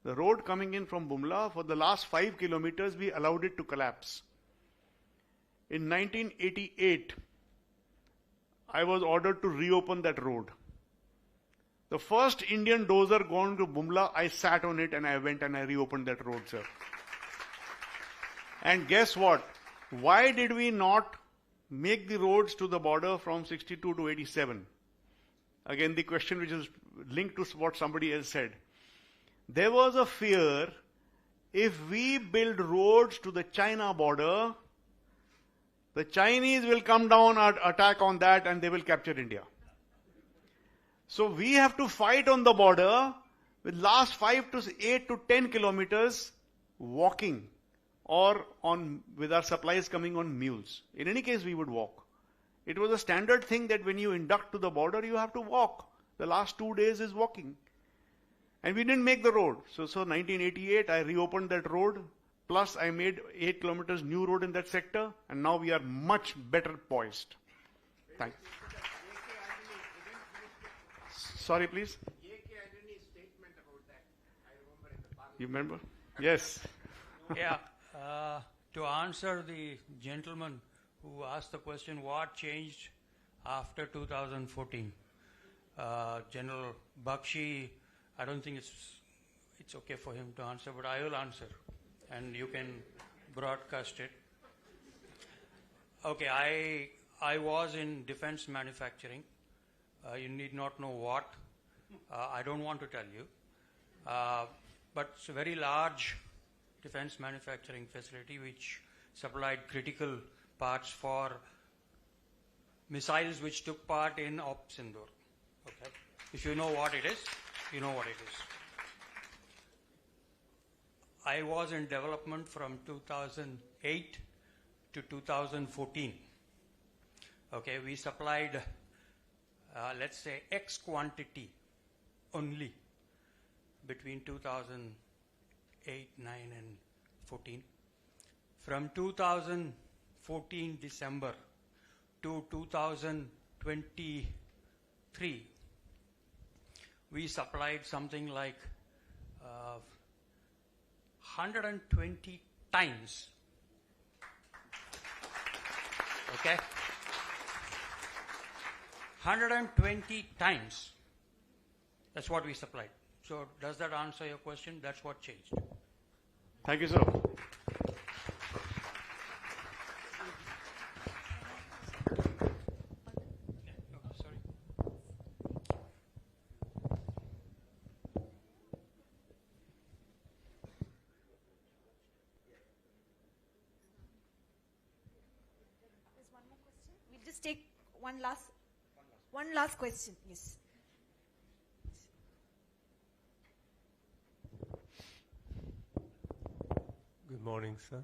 the road coming in from Bumla, for the last 5 kilometers, we allowed it to collapse. In 1988, I was ordered to reopen that road. The first Indian dozer gone to Bumla, I sat on it and I went and I reopened that road, sir. And guess what? Why did we not make the roads to the border from 62 to 87? Again, the question which is linked to what somebody else said. There was a fear, if we build roads to the China border, the Chinese will come down and attack on that and they will capture India. So we have to fight on the border with last 5 to 8 to 10 kilometers walking or with our supplies coming on mules. In any case, we would walk. It was a standard thing that when you induct to the border, you have to walk. The last 2 days is walking. And we didn't make the road. So 1988, I reopened that road. Plus, I made 8 kilometers new road in that sector. And now we are much better poised. Thanks. Sorry, please. You remember? Yes. Yeah. To answer the gentleman who asked the question, what changed after 2014? General Bakshi, I don't think it's okay for him to answer, but I will answer, and you can broadcast it. Okay, I was in defense manufacturing. You need not know what. I don't want to tell you. But it's a very large defense manufacturing facility which supplied critical parts for missiles which took part in Op Sindoor. Okay? If you know what it is, you know what it is. I was in development from 2008 to 2014. Okay, we supplied, let's say, X quantity only between 2008, 9 and 14. From 2014 December to 2023, we supplied something like 120 times. Okay? 120 times. That's what we supplied. So does that answer your question? That's what changed. Thank you, sir. We'll just take one last question. Yes. Good morning, sir.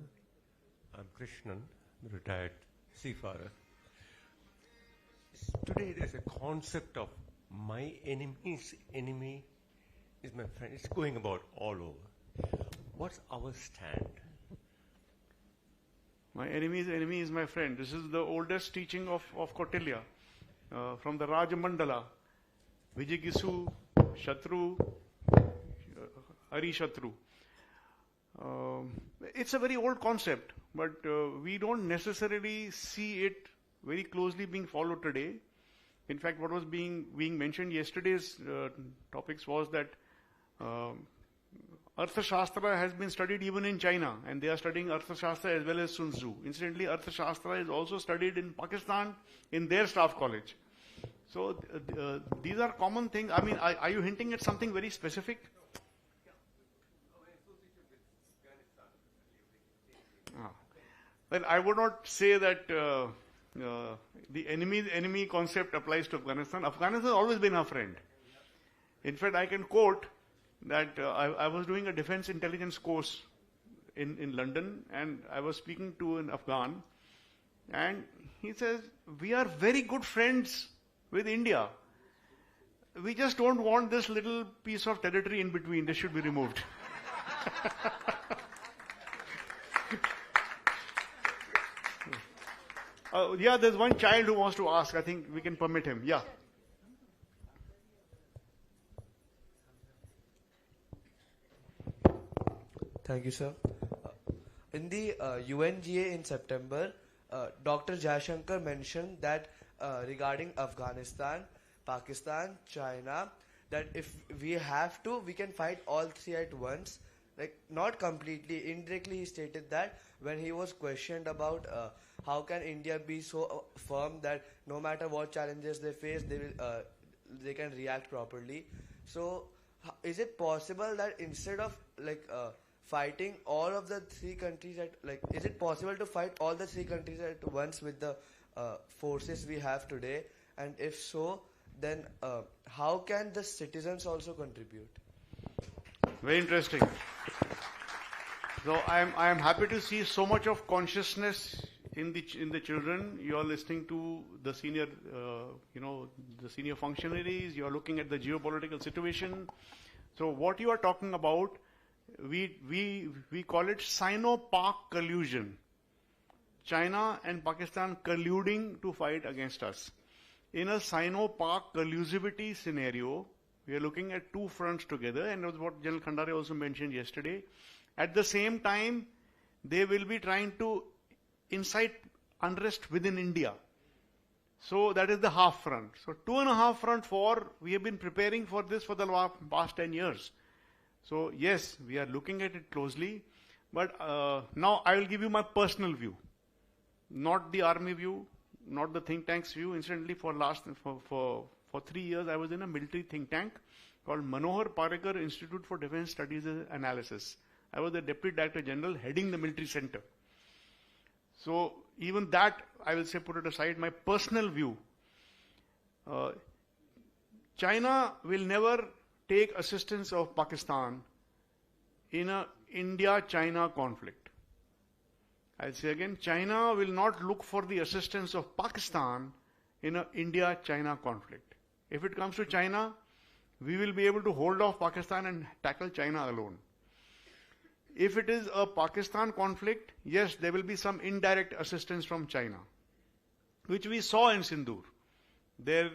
I'm Krishnan, retired seafarer. Today there's a concept of my enemy's enemy is my friend. It's going about all over. What's our stand? My enemy's enemy is my friend. This is the oldest teaching of Kautilya from the Rajamandala. Vijigisu, Shatru, Arishatru. It's a very old concept, but we don't necessarily see it very closely being followed today. In fact, what was being mentioned yesterday's topics was that Arthashastra has been studied even in China, and they are studying Arthashastra as well as Sun Tzu. Incidentally, Arthashastra is also studied in Pakistan in their staff college. So these are common things. I mean, are you hinting at something very specific? Well, I would not say that the enemy concept applies to Afghanistan. Afghanistan has always been our friend. In fact, I can quote that I was doing a defense intelligence course in London, and I was speaking to an Afghan, And he says, we are very good friends with India. We just don't want this little piece of territory in between. This should be removed. Yeah, there's one child who wants to ask. I think we can permit him. Yeah. Thank you, sir. In the UNGA in September, Dr. Jayashankar mentioned that regarding Afghanistan, Pakistan, China, that if we have to, we can fight all three at once. Like, not completely, indirectly he stated that when he was questioned about how can India be so firm that no matter what challenges they face, they can react properly. So, is it possible that instead of fighting all of the three countries is it possible to fight all the three countries at once with the forces we have today? And if so, then how can the citizens also contribute? Very interesting. So I am happy to see so much of consciousness in the children. You are listening to the senior, the senior functionaries. You are looking at the geopolitical situation. So what you are talking about, we call it Sino-Pak collusion. China and Pakistan colluding to fight against us. In a Sino-Pak collusivity scenario, we are looking at two fronts together, and that was what General Khandare also mentioned yesterday. At the same time, they will be trying to incite unrest within India. So that is the half front. So 2.5 front, we have been preparing for this for the past 10 years. So yes, we are looking at it closely. But now I will give you my personal view. Not the army view, not the think tank's view. Incidentally, for 3 years, I was in a military think tank called Manohar Parikar Institute for Defense Studies and Analysis. I was the Deputy Director General heading the military center. So even that, I will say, put it aside, my personal view. China will never take assistance of Pakistan in a India-China conflict. I'll say again, China will not look for the assistance of Pakistan in a India-China conflict. If it comes to China, we will be able to hold off Pakistan and tackle China alone. If it is a Pakistan conflict, yes, there will be some indirect assistance from China, which we saw in Sindoor. Their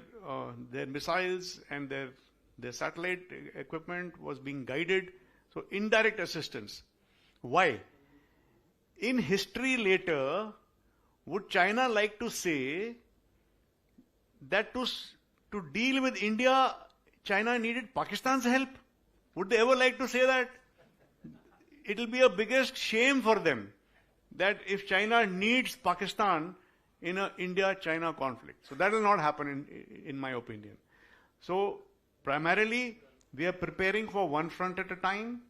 missiles and their satellite equipment was being guided. So indirect assistance. Why? In history later, would China like to say that to deal with India, China needed Pakistan's help? Would they ever like to say that? It will be a biggest shame for them that if China needs Pakistan in a India-China conflict. So that will not happen in my opinion. So primarily, we are preparing for one front at a time.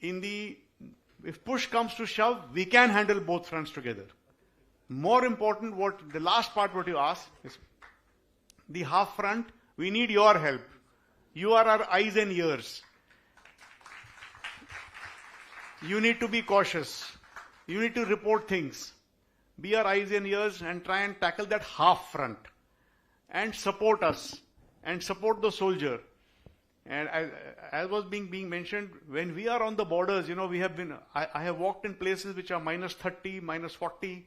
If push comes to shove, we can handle both fronts together. More important, the last part what you asked is the half front, we need your help. You are our eyes and ears. You need to be cautious. You need to report things. Be our eyes and ears and try and tackle that half front. And support us. And support the soldier. And as was being mentioned, when we are on the borders, we have been, I have walked in places which are -30, -40.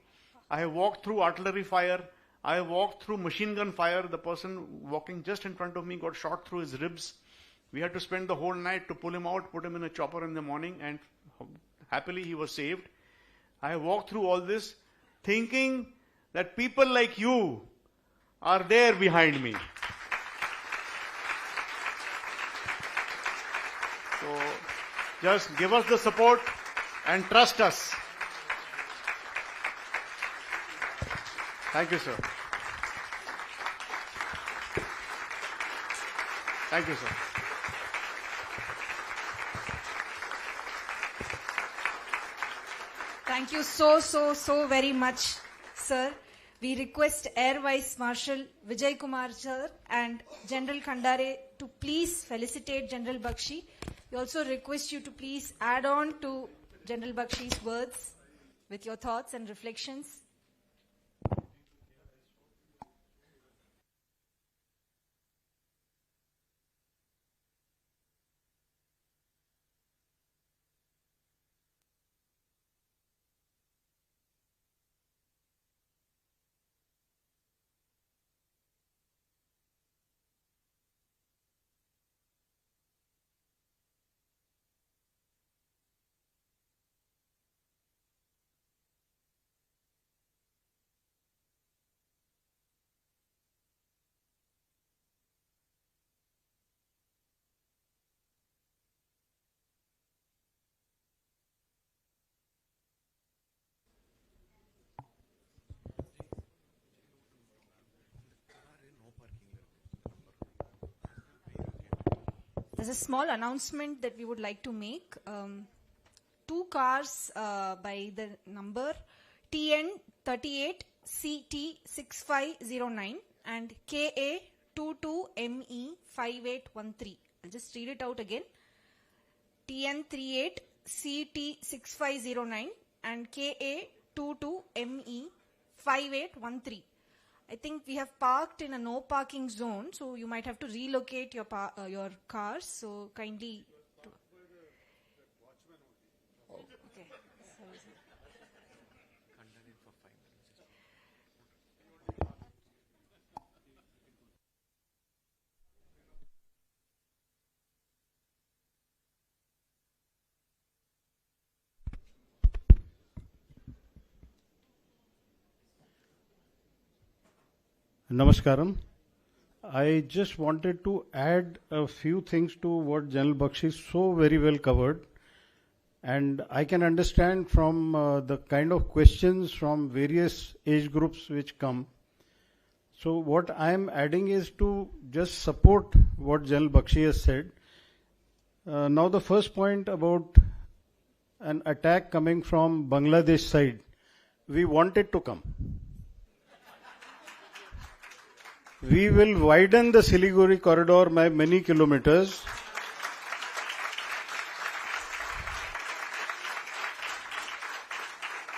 I have walked through artillery fire. I have walked through machine gun fire. The person walking just in front of me got shot through his ribs. We had to spend the whole night to pull him out, put him in a chopper in the morning, and happily he was saved. I have walked through all this thinking that people like you are there behind me. So just give us the support and trust us. Thank you, sir. Thank you, sir. Thank you so very much, sir. We request Air Vice Marshal Vijay Kumar sir and General Khandare to please felicitate General Bakshi. We also request you to please add on to General Bakshi's words with your thoughts and reflections. there's a small announcement that we would like to make. Two cars by the number TN38CT6509 and KA22ME5813. I'll just read it out again. TN38CT6509 and KA22ME5813. I think we have parked in a no parking zone, so you might have to relocate your cars. So kindly. Oh, okay. Sorry, sir. Namaskaram. I just wanted to add a few things to what General Bakshi so very well covered. And I can understand from the kind of questions from various age groups which come. So what I am adding is to just support what General Bakshi has said. Now the first point about an attack coming from Bangladesh side. We want it to come. We will widen the Siliguri corridor by many kilometers.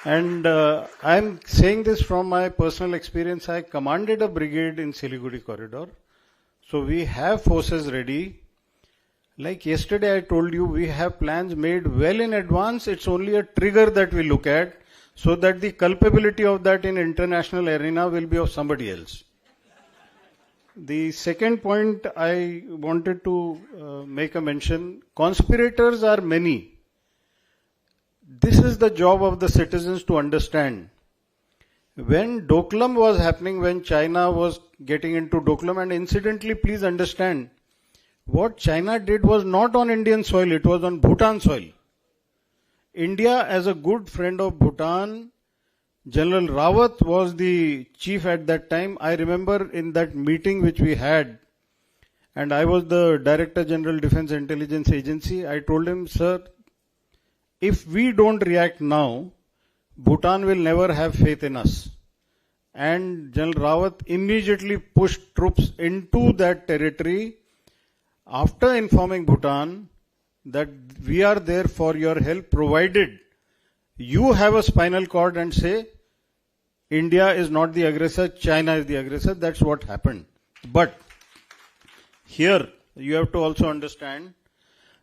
And I'm saying this from my personal experience. I commanded a brigade in Siliguri corridor. So we have forces ready. Like yesterday I told you, we have plans made well in advance. It's only a trigger that we look at so that the culpability of that in international arena will be of somebody else. The second point I wanted to make a mention, conspirators are many. This is the job of the citizens to understand. When Doklam was happening, when China was getting into Doklam, and incidentally please understand, what China did was not on Indian soil, it was on Bhutan soil. India, as a good friend of Bhutan, General Rawat was the chief at that time. I remember in that meeting which we had, and I was the Director General Defense Intelligence Agency, I told him, sir, if we don't react now, Bhutan will never have faith in us. And General Rawat immediately pushed troops into that territory after informing Bhutan that we are there for your help, provided you have a spinal cord and say, India is not the aggressor, China is the aggressor. That's what happened. But here you have to also understand,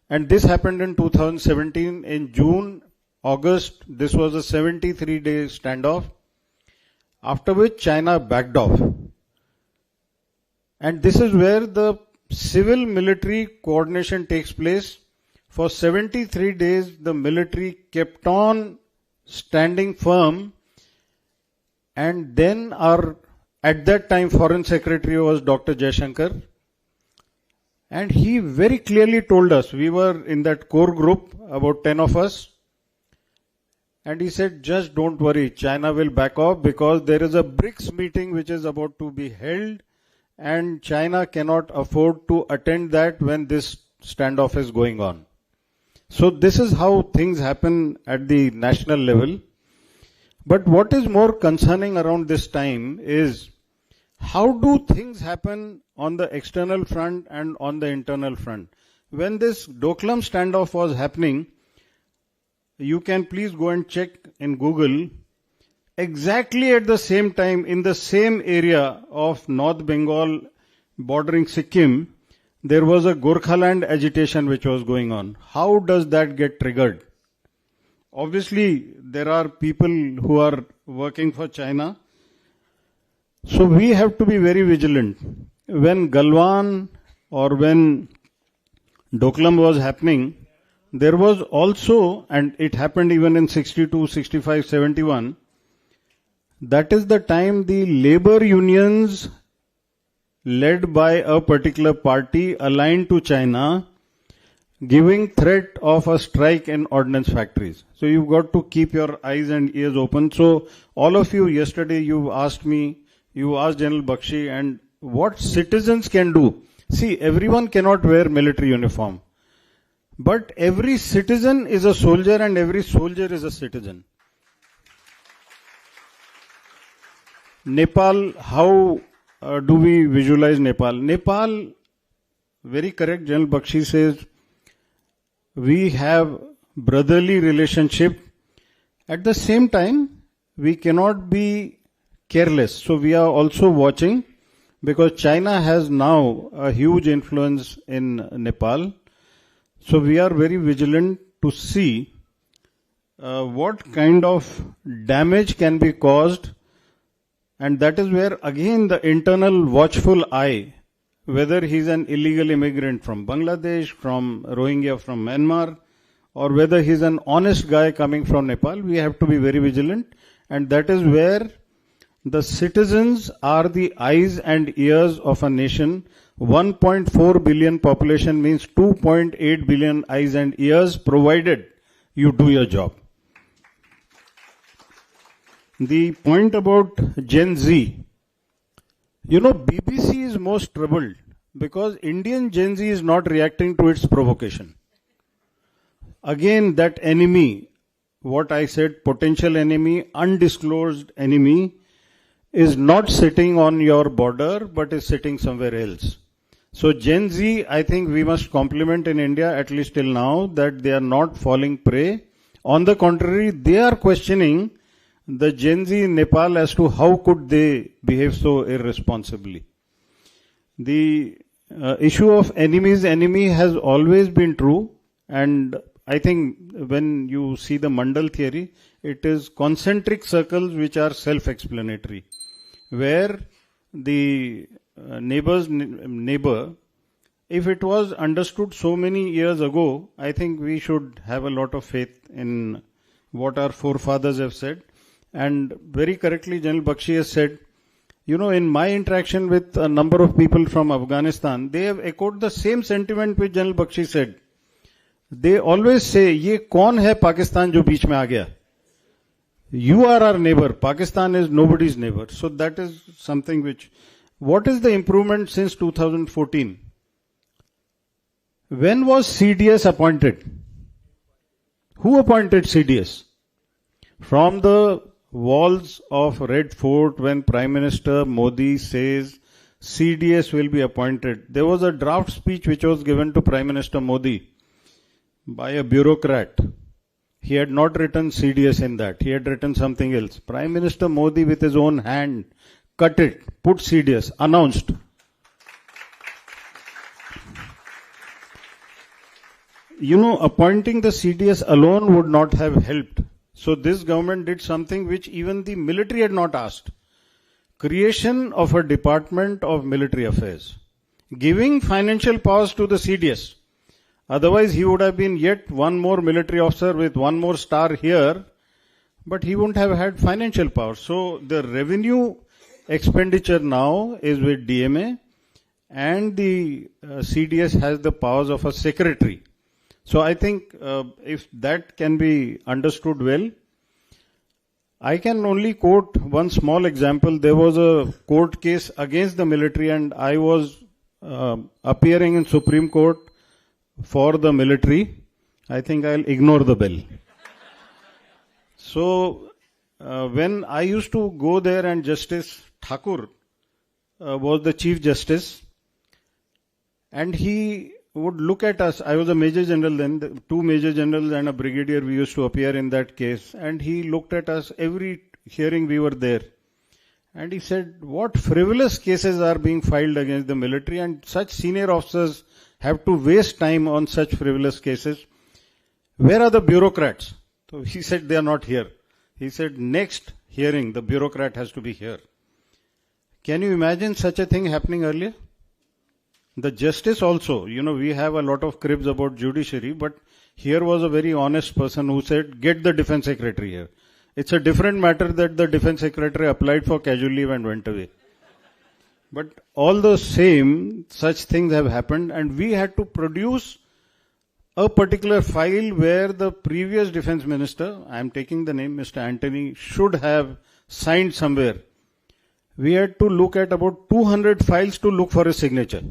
and this happened in 2017 in June, August, this was a 73-day standoff, after which China backed off. And this is where the civil-military coordination takes place. For 73 days, the military kept on standing firm. And then at that time, Foreign Secretary was Dr. Jaishankar. And he very clearly told us, we were in that core group, about 10 of us. And he said, just don't worry, China will back off because there is a BRICS meeting which is about to be held. And China cannot afford to attend that when this standoff is going on. So this is how things happen at the national level. But what is more concerning around this time is how do things happen on the external front and on the internal front. When this Doklam standoff was happening, you can please go and check in Google, exactly at the same time in the same area of North Bengal bordering Sikkim, there was a Gorkhaland agitation which was going on. How does that get triggered? Obviously, there are people who are working for China. So we have to be very vigilant. When Galwan or when Doklam was happening, there was also, and it happened even in 62, 65, 71, that is the time the labor unions led by a particular party aligned to China giving threat of a strike in ordnance factories. So you've got to keep your eyes and ears open. So all of you yesterday, you asked me, you asked General Bakshi, and what citizens can do. See, everyone cannot wear military uniform. But every citizen is a soldier and every soldier is a citizen. Nepal, how do we visualize Nepal? Nepal, very correct, General Bakshi says, we have brotherly relationship. At the same time, we cannot be careless. So we are also watching, because China has now a huge influence in Nepal. So we are very vigilant to see what kind of damage can be caused, and that is where again the internal watchful eye, whether he's an illegal immigrant from Bangladesh, from Rohingya from Myanmar, or whether he's an honest guy coming from Nepal, we have to be very vigilant, and that is where the citizens are the eyes and ears of a nation. 1.4 billion population means 2.8 billion eyes and ears, provided you do your job. The point about Gen Z, BBC is most troubled because Indian Gen Z is not reacting to its provocation. Again, that enemy, what I said, potential enemy, undisclosed enemy, is not sitting on your border but is sitting somewhere else. So Gen Z, I think we must compliment in India, at least till now, that they are not falling prey. On the contrary, they are questioning the Gen Z in Nepal as to how could they behave so irresponsibly. The issue of enemy's enemy has always been true, and I think when you see the Mandal theory, it is concentric circles which are self-explanatory, where the neighbor's neighbor, if it was understood so many years ago, I think we should have a lot of faith in what our forefathers have said. And very correctly, General Bakshi has said, in my interaction with a number of people from Afghanistan, they have echoed the same sentiment which General Bakshi said. They always say, ye kaun hai Pakistan jo beech mein aa gaya? You are our neighbor. Pakistan is nobody's neighbor. So that is something which... What is the improvement since 2014? When was CDS appointed? Who appointed CDS? From the walls of Red Fort, when Prime Minister Modi says CDS will be appointed, there was a draft speech which was given to Prime Minister Modi by a bureaucrat. He had not written CDS in that. He had written something else. Prime Minister Modi with his own hand cut it, put CDS, announced. Appointing the CDS alone would not have helped. So this government did something which even the military had not asked. Creation of a Department of Military Affairs. Giving financial powers to the CDS. Otherwise he would have been yet one more military officer with one more star here, but he wouldn't have had financial power. So the revenue expenditure now is with DMA, and the CDS has the powers of a secretary. So I think if that can be understood well, I can only quote one small example. There was a court case against the military, and I was appearing in Supreme Court for the military. I think I'll ignore the bell. So when I used to go there, and Justice Thakur was the Chief Justice, and he would look at us. I was a Major General then, two Major Generals and a Brigadier, we used to appear in that case, and he looked at us every hearing we were there. And he said, what frivolous cases are being filed against the military, and such senior officers have to waste time on such frivolous cases. Where are the bureaucrats? So he said, they are not here. He said, next hearing, the bureaucrat has to be here. Can you imagine such a thing happening earlier? The justice also, we have a lot of cribs about judiciary, but here was a very honest person who said, get the defense secretary here. It's a different matter that the defense secretary applied for casual leave and went away. But all the same, such things have happened, and we had to produce a particular file where the previous defense minister, I am taking the name Mr. Antony, should have signed somewhere. We had to look at about 200 files to look for his signature.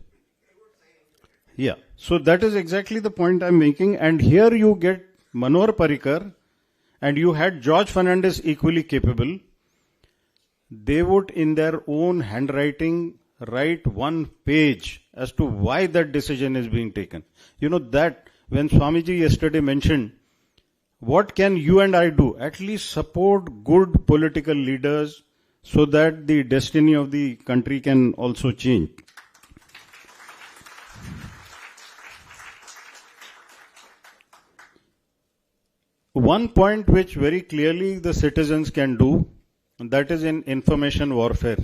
Yeah. So that is exactly the point I'm making. And here you get Manohar Parrikar, and you had George Fernandez equally capable. They would, in their own handwriting, write one page as to why that decision is being taken. You know that when Swamiji yesterday mentioned, what can you and I do? At least support good political leaders so that the destiny of the country can also change. One point which very clearly the citizens can do, and that is in information warfare.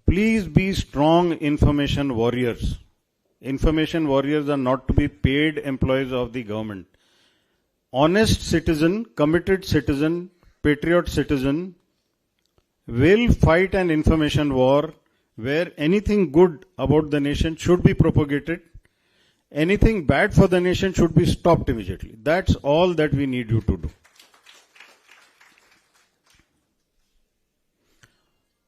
Please be strong information warriors. Information warriors are not to be paid employees of the government. Honest citizen, committed citizen, patriot citizen will fight an information war where anything good about the nation should be propagated. Anything bad for the nation should be stopped immediately. That's all that we need you to do.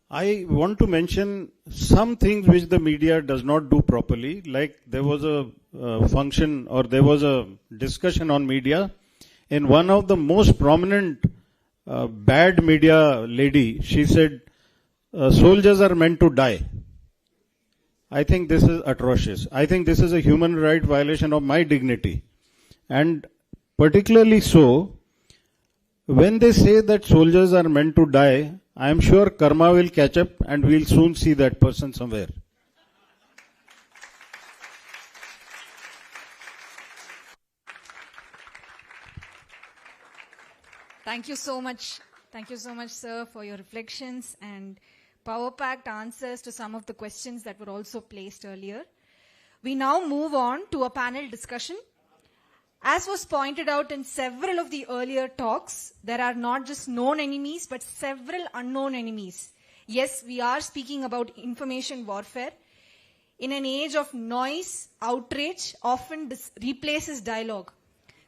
I want to mention some things which the media does not do properly. Like there was a function or there was a discussion on media. In one of the most prominent bad media lady, she said, soldiers are meant to die. I think this is atrocious. I think this is a human right violation of my dignity. And particularly so, when they say that soldiers are meant to die, I am sure karma will catch up and we'll soon see that person somewhere. Thank you so much. Thank you so much, sir, for your reflections and power-packed answers to some of the questions that were also placed earlier. We now move on to a panel discussion. As was pointed out in several of the earlier talks, there are not just known enemies, but several unknown enemies. Yes, we are speaking about information warfare. In an age of noise, outrage often replaces dialogue.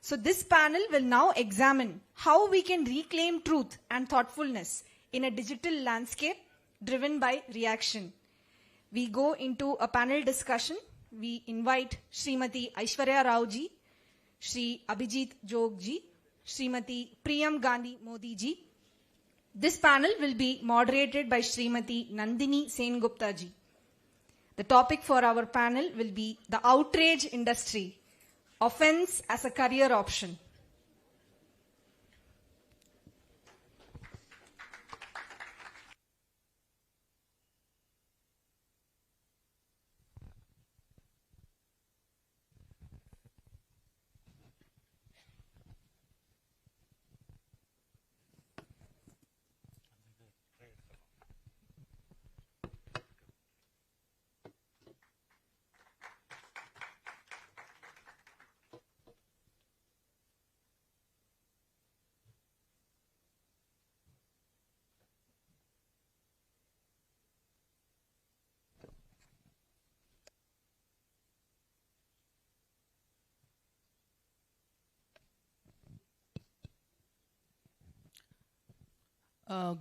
So this panel will now examine how we can reclaim truth and thoughtfulness in a digital landscape driven by reaction. We go into a panel discussion. We invite Srimati Aishwarya Rao ji, Shri Abhijit Jog ji, Srimati Priyam Gandhi Modi ji. This panel will be moderated by Srimati Nandini Sengupta ji. The topic for our panel will be the outrage industry, offense as a career option.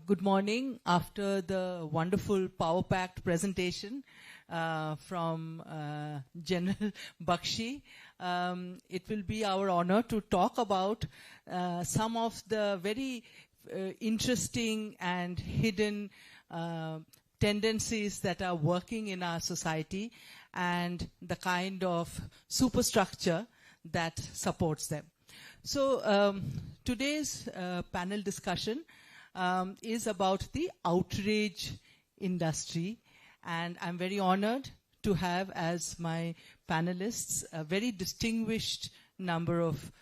Good morning. After the wonderful power-packed presentation from General Bakshi, it will be our honor to talk about some of the very interesting and hidden tendencies that are working in our society and the kind of superstructure that supports them. So today's panel discussion is about the outrage industry, and I'm very honored to have as my panelists a very distinguished number of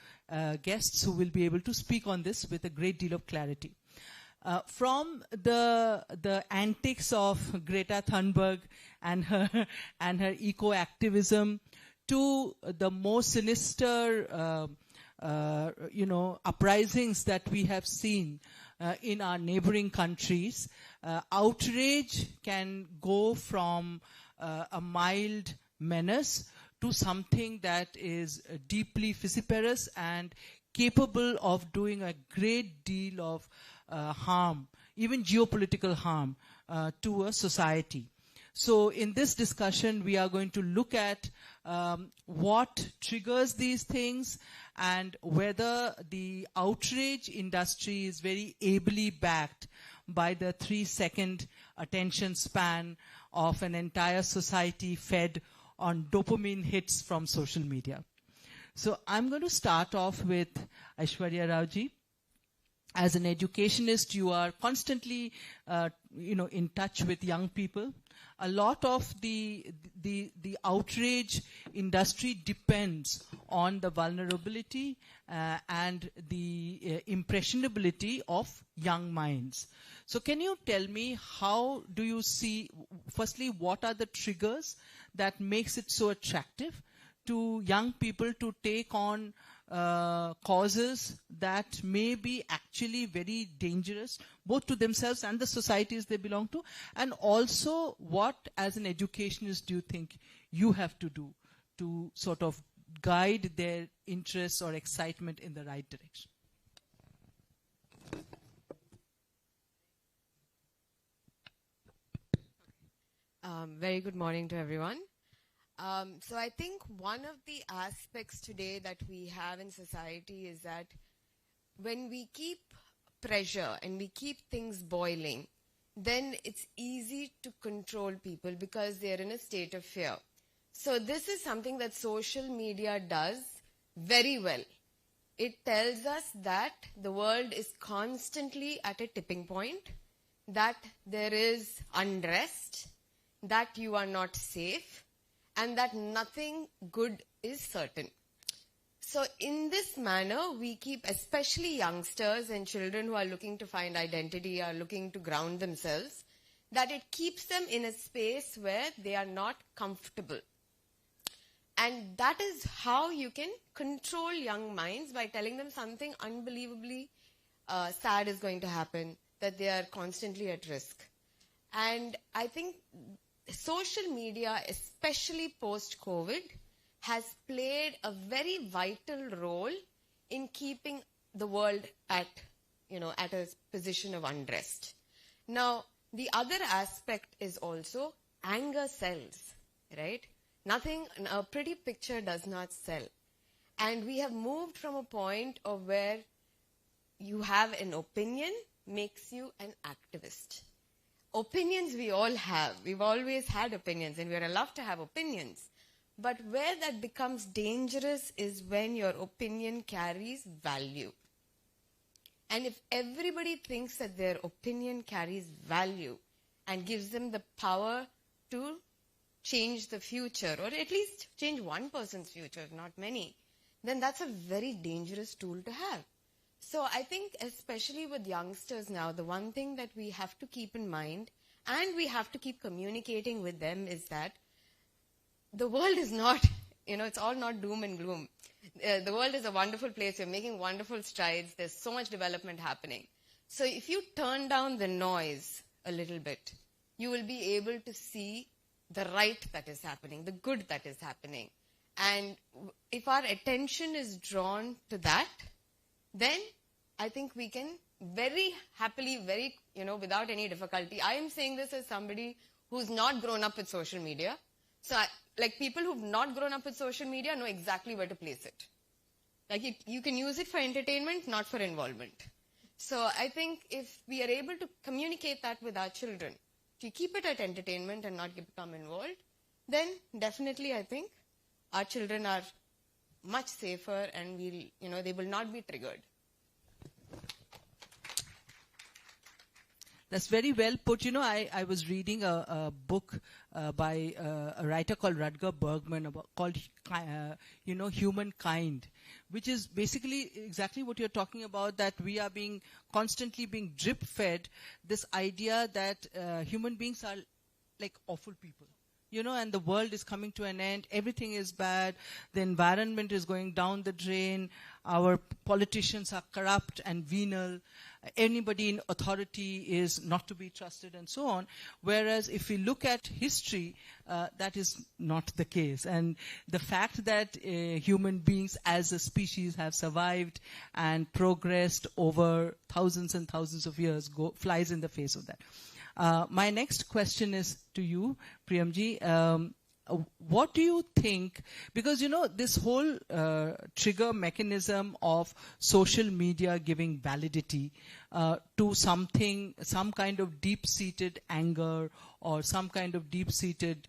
guests who will be able to speak on this with a great deal of clarity. From the antics of Greta Thunberg and her eco-activism to the more sinister uprisings that we have seen in our neighboring countries, outrage can go from a mild menace to something that is deeply vociferous and capable of doing a great deal of harm, even geopolitical harm, to a society. So in this discussion, we are going to look at what triggers these things and whether the outrage industry is very ably backed by the 3-second attention span of an entire society fed on dopamine hits from social media. So I'm going to start off with Aishwarya Rauji. As an educationist, you are constantly, in touch with young people. A lot of the outrage industry depends on the vulnerability and the impressionability of young minds. So can you tell me, how do you see, firstly, what are the triggers that makes it so attractive to young people to take on causes that may be actually very dangerous, both to themselves and the societies they belong to? And also, what, as an educationist, do you think you have to do to sort of guide their interests or excitement in the right direction? Very good morning to everyone. So I think one of the aspects today that we have in society is that when we keep pressure and we keep things boiling, then it's easy to control people because they're in a state of fear. So this is something that social media does very well. It tells us that the world is constantly at a tipping point, that there is unrest, that you are not safe, and that nothing good is certain. So in this manner, we keep, especially youngsters and children who are looking to find identity, are looking to ground themselves, that it keeps them in a space where they are not comfortable. And that is how you can control young minds, by telling them something unbelievably sad is going to happen, that they are constantly at risk. And I think social media, especially post-COVID, has played a very vital role in keeping the world at a position of unrest. Now, the other aspect is also anger sells, right? A pretty picture does not sell. And we have moved from a point of where you have an opinion makes you an activist. Opinions we all have. We've always had opinions, and we're allowed to have opinions. But where that becomes dangerous is when your opinion carries value. And if everybody thinks that their opinion carries value and gives them the power to change the future, or at least change one person's future, not many, then that's a very dangerous tool to have. So I think, especially with youngsters now, the one thing that we have to keep in mind, and we have to keep communicating with them, is that the world is not, it's all not doom and gloom. The world is a wonderful place. We're making wonderful strides. There's so much development happening. So if you turn down the noise a little bit, you will be able to see the right that is happening, the good that is happening. And if our attention is drawn to that, then I think we can very happily, without any difficulty. I am saying this as somebody who's not grown up with social media. So people who've not grown up with social media know exactly where to place it. You can use it for entertainment, not for involvement. So I think if we are able to communicate that with our children, to keep it at entertainment and not become involved, then definitely I think our children are much safer, and they will not be triggered. That's very well put. I was reading a book by a writer called Rutger Bregman called Humankind, which is basically exactly what you're talking about, that we are constantly being drip-fed this idea that human beings are like awful people. And the world is coming to an end. Everything is bad. The environment is going down the drain. Our politicians are corrupt and venal. Anybody in authority is not to be trusted, and so on. Whereas if we look at history, that is not the case. And the fact that human beings as a species have survived and progressed over thousands and thousands of years flies in the face of that. My next question is to you, Priyamji. What do you think, because this whole trigger mechanism of social media giving validity to something, some kind of deep-seated anger or some kind of deep-seated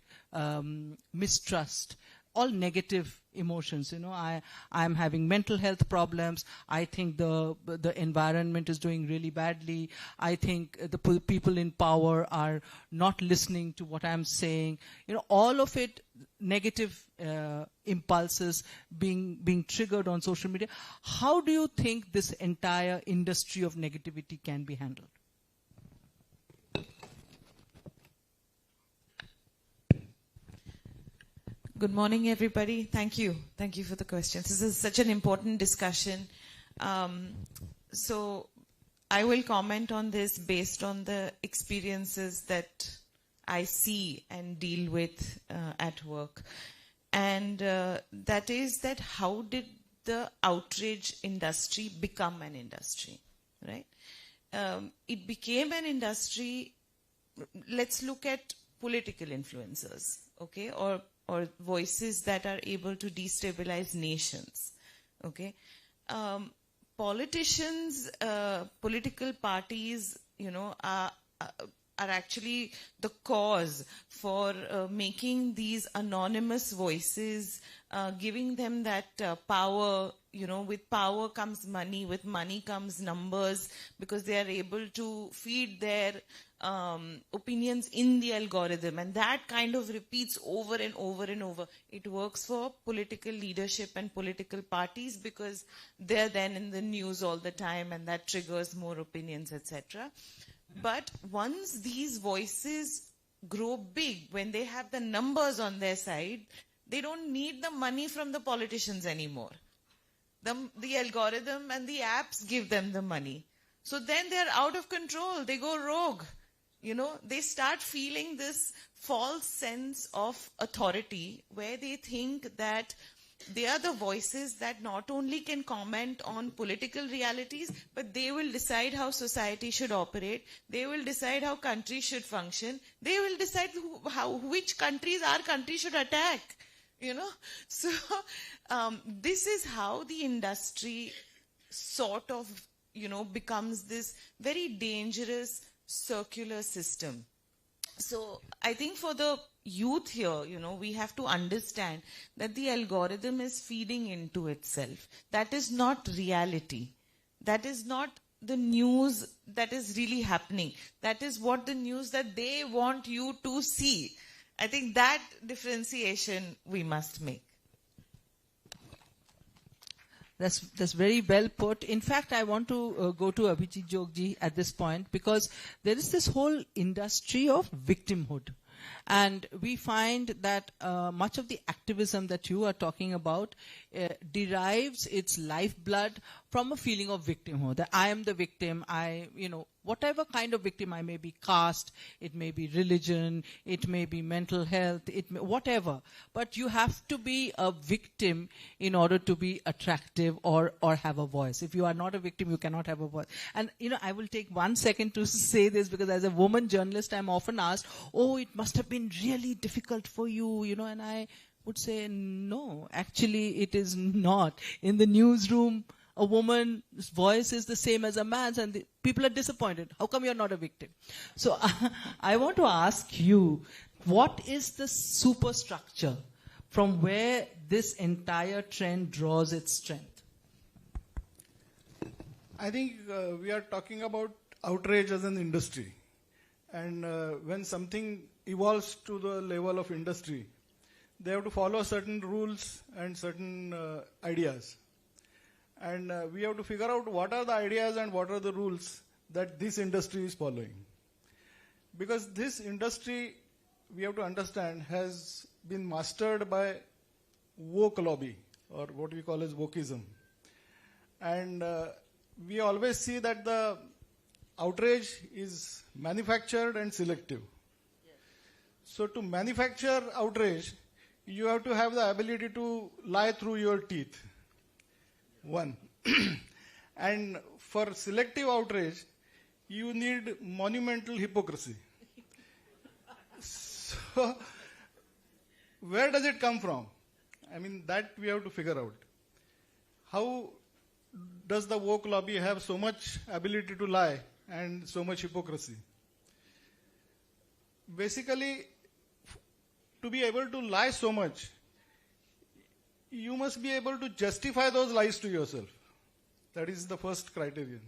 mistrust, all negative emotions. I am having mental health problems. I think the environment is doing really badly. I think the people in power are not listening to what I'm saying. All of it, negative impulses being triggered on social media. How do you think this entire industry of negativity can be handled? Good morning, everybody. Thank you. Thank you for the questions. This is such an important discussion. So I will comment on this based on the experiences that I see and deal with at work. And that is that how did the outrage industry become an industry, right? It became an industry. Let's look at political influencers, okay, or voices that are able to destabilize nations, okay? Politicians, political parties, are actually the cause for making these anonymous voices, giving them that power. With power comes money, with money comes numbers, because they are able to feed their opinions in the algorithm, and that kind of repeats over and over and over. It works for political leadership and political parties because they're then in the news all the time, and that triggers more opinions, etc. But once these voices grow big, when they have the numbers on their side, they don't need the money from the politicians anymore. The algorithm and the apps give them the money. So then they're out of control. They go rogue. They start feeling this false sense of authority where they think that they are the voices that not only can comment on political realities, but they will decide how society should operate. They will decide how countries should function. They will decide which countries our country should attack. So this is how the industry sort of, becomes this very dangerous circular system. So I think for the youth here, we have to understand that the algorithm is feeding into itself. That is not reality. That is not the news that is really happening. That is what the news that they want you to see. I think that differentiation we must make. That's very well put. In fact, I want to go to Abhijit Jogji at this point, because there is this whole industry of victimhood. And we find that much of the activism that you are talking about derives its lifeblood from a feeling of victimhood. That I am the victim. Whatever kind of victim I may be, caste, it may be religion, it may be mental health, whatever. But you have to be a victim in order to be attractive or have a voice. If you are not a victim, you cannot have a voice. And, I will take 1 second to say this, because as a woman journalist, I'm often asked, oh, it must have been really difficult for you, and I would say, no, actually it is not. In the newsroom, a woman's voice is the same as a man's, and people are disappointed. How come you're not a victim? So I want to ask you, what is the superstructure from where this entire trend draws its strength? I think we are talking about outrage as an industry. And when something evolves to the level of industry, they have to follow certain rules and certain ideas. And we have to figure out what are the ideas and what are the rules that this industry is following. Because this industry, we have to understand, has been mastered by woke lobby, or what we call as wokeism. And we always see that the outrage is manufactured and selective. Yes. So to manufacture outrage, you have to have the ability to lie through your teeth. One. And for selective outrage, you need monumental hypocrisy. So, where does it come from? I mean, that we have to figure out. How does the woke lobby have so much ability to lie and so much hypocrisy? Basically, to be able to lie so much, you must be able to justify those lies to yourself. That is the first criterion.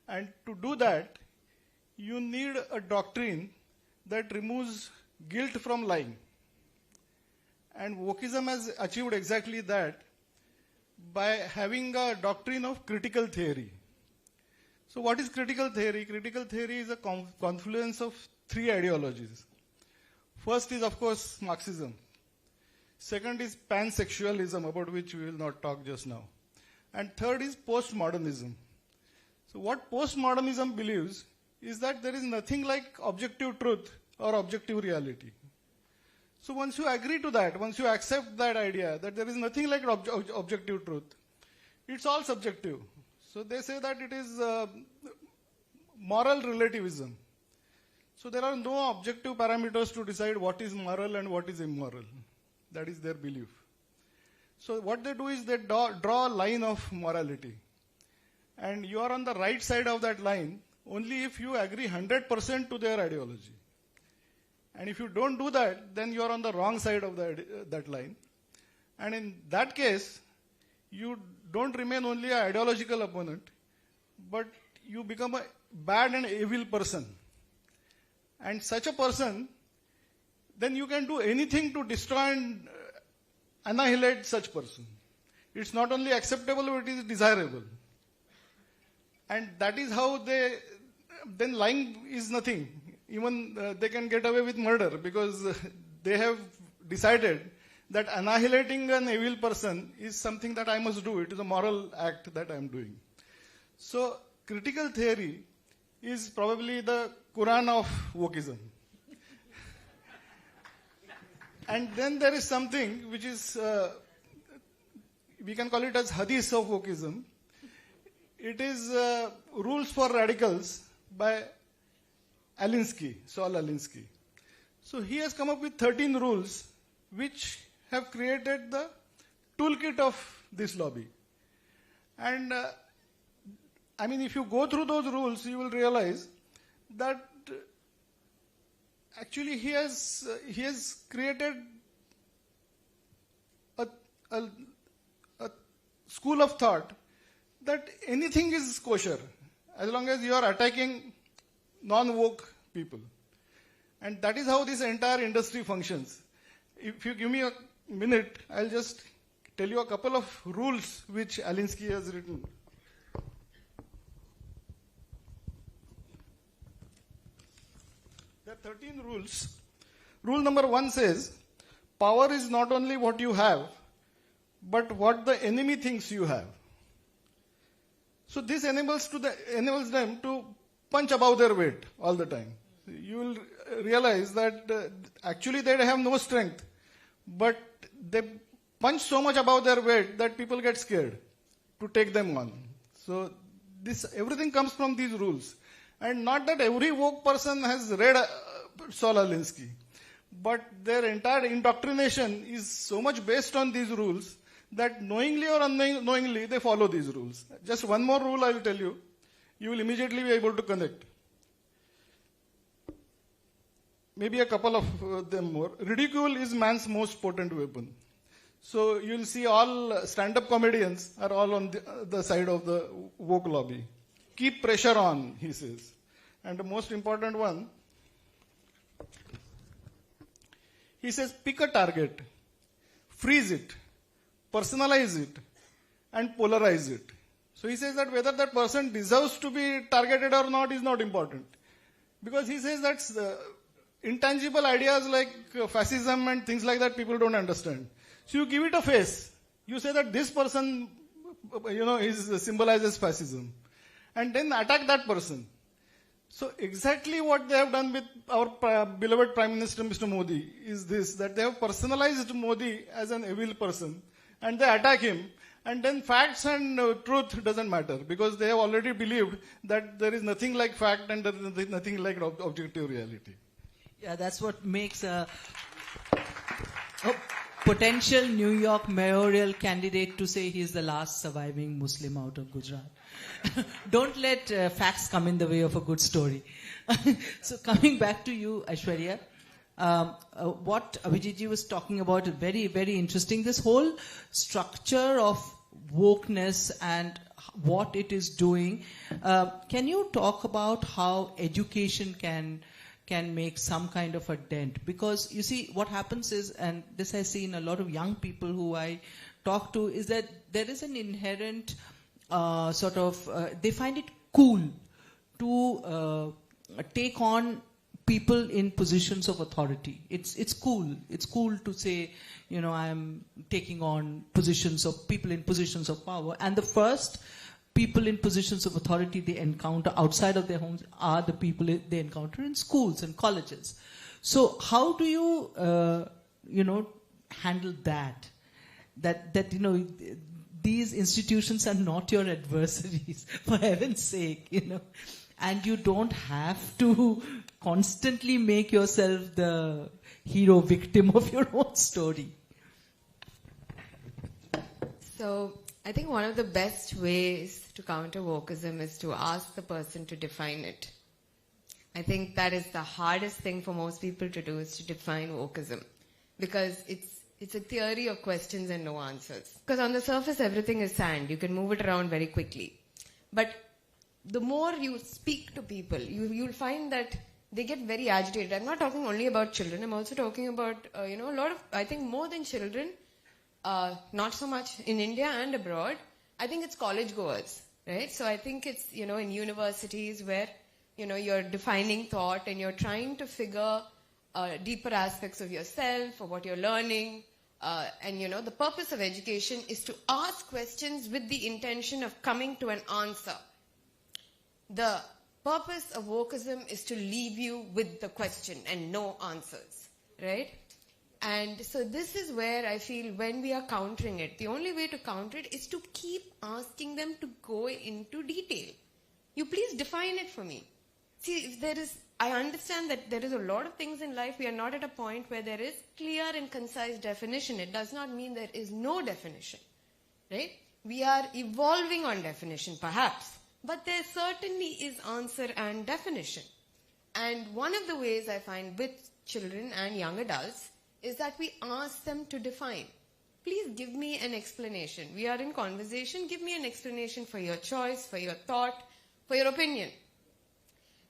And to do that, you need a doctrine that removes guilt from lying. And Wokeism has achieved exactly that by having a doctrine of critical theory. So what is critical theory? Critical theory is a confluence of three ideologies. First is, of course, Marxism. Second is pansexualism, about which we will not talk just now. And third is postmodernism. So what postmodernism believes is that there is nothing like objective truth or objective reality. So once you agree to that, once you accept that idea that there is nothing like objective truth, it's all subjective. So they say that it is moral relativism. So there are no objective parameters to decide what is moral and what is immoral. That is their belief. So what they do is they draw a line of morality. And you are on the right side of that line only if you agree 100% to their ideology. And if you don't do that, then you are on the wrong side of that line. And in that case, you don't remain only an ideological opponent, but you become a bad and evil person. And such a person, then you can do anything to destroy and annihilate such person. It's not only acceptable, it is desirable. And that is how then lying is nothing. Even they can get away with murder because they have decided that annihilating an evil person is something that I must do. It is a moral act that I am doing. So critical theory is probably the Quran of Wokeism. And then there is something which is, we can call it as Hadith of Wokeism. It is Rules for Radicals by Saul Alinsky. So he has come up with 13 rules which have created the toolkit of this lobby. And I mean, if you go through those rules, you will realize that actually he has created a school of thought that anything is kosher as long as you are attacking non-woke people. And that is how this entire industry functions. If you give me a minute, I'll just tell you a couple of rules which Alinsky has written. There are 13 rules. Rule number 1 says, power is not only what you have, but what the enemy thinks you have. So this enables them to punch above their weight all the time. You will realize that actually they have no strength, but they punch so much above their weight that people get scared to take them on. So everything comes from these rules. And not that every woke person has read Saul Alinsky, but their entire indoctrination is so much based on these rules that knowingly or unknowingly they follow these rules. Just one more rule I will tell you. You will immediately be able to connect. Maybe a couple of them more. Ridicule is man's most potent weapon. So you will see all stand-up comedians are all on the side of the woke lobby. Keep pressure on, he says. And the most important one, he says, pick a target, freeze it, personalize it, and polarize it. So he says that whether that person deserves to be targeted or not is not important. Because he says that intangible ideas like fascism and things like that people don't understand. So you give it a face. You say that this person, symbolizes fascism. And then attack that person. So exactly what they have done with our beloved Prime Minister Mr. Modi is this, that they have personalized Modi as an evil person and they attack him. And then facts and truth doesn't matter because they have already believed that there is nothing like fact and there is nothing like objective reality. Yeah, that's what makes a potential New York mayoral candidate to say he's the last surviving Muslim out of Gujarat. Don't let facts come in the way of a good story. So coming back to you, Aishwarya, what Abhijitji was talking about is very, very interesting. This whole structure of wokeness and what it is doing. Can you talk about how education can make some kind of a dent? Because you see, what happens is, and this I see in a lot of young people who I talk to, is that there is an inherent they find it cool to take on people in positions of authority. It's cool. It's cool to say, I'm taking on people in positions of power. And the first people in positions of authority they encounter outside of their homes are the people they encounter in schools and colleges. So how do you, handle that? That these institutions are not your adversaries, for heaven's sake, and you don't have to constantly make yourself the hero victim of your own story. So I think one of the best ways to counter wokeism is to ask the person to define it. I think that is the hardest thing for most people to do, is to define wokeism. Because it's a theory of questions and no answers. Because on the surface everything is sand. You can move it around very quickly. But the more you speak to people, you'll find that they get very agitated. I'm not talking only about children. I'm also talking about, a lot of, I think more than children, not so much in India and abroad, I think it's college goers, right? So I think it's, in universities where, you're defining thought and you're trying to figure deeper aspects of yourself or what you're learning. And the purpose of education is to ask questions with the intention of coming to an answer. The purpose of wokeism is to leave you with the question and no answers, right? And so this is where I feel when we are countering it, the only way to counter it is to keep asking them to go into detail. You please define it for me. See, I understand that there is a lot of things in life, we are not at a point where there is clear and concise definition. It does not mean there is no definition, right? We are evolving on definition, perhaps, but there certainly is answer and definition. And one of the ways I find with children and young adults is that we ask them to define. Please give me an explanation. We are in conversation. Give me an explanation for your choice, for your thought, for your opinion.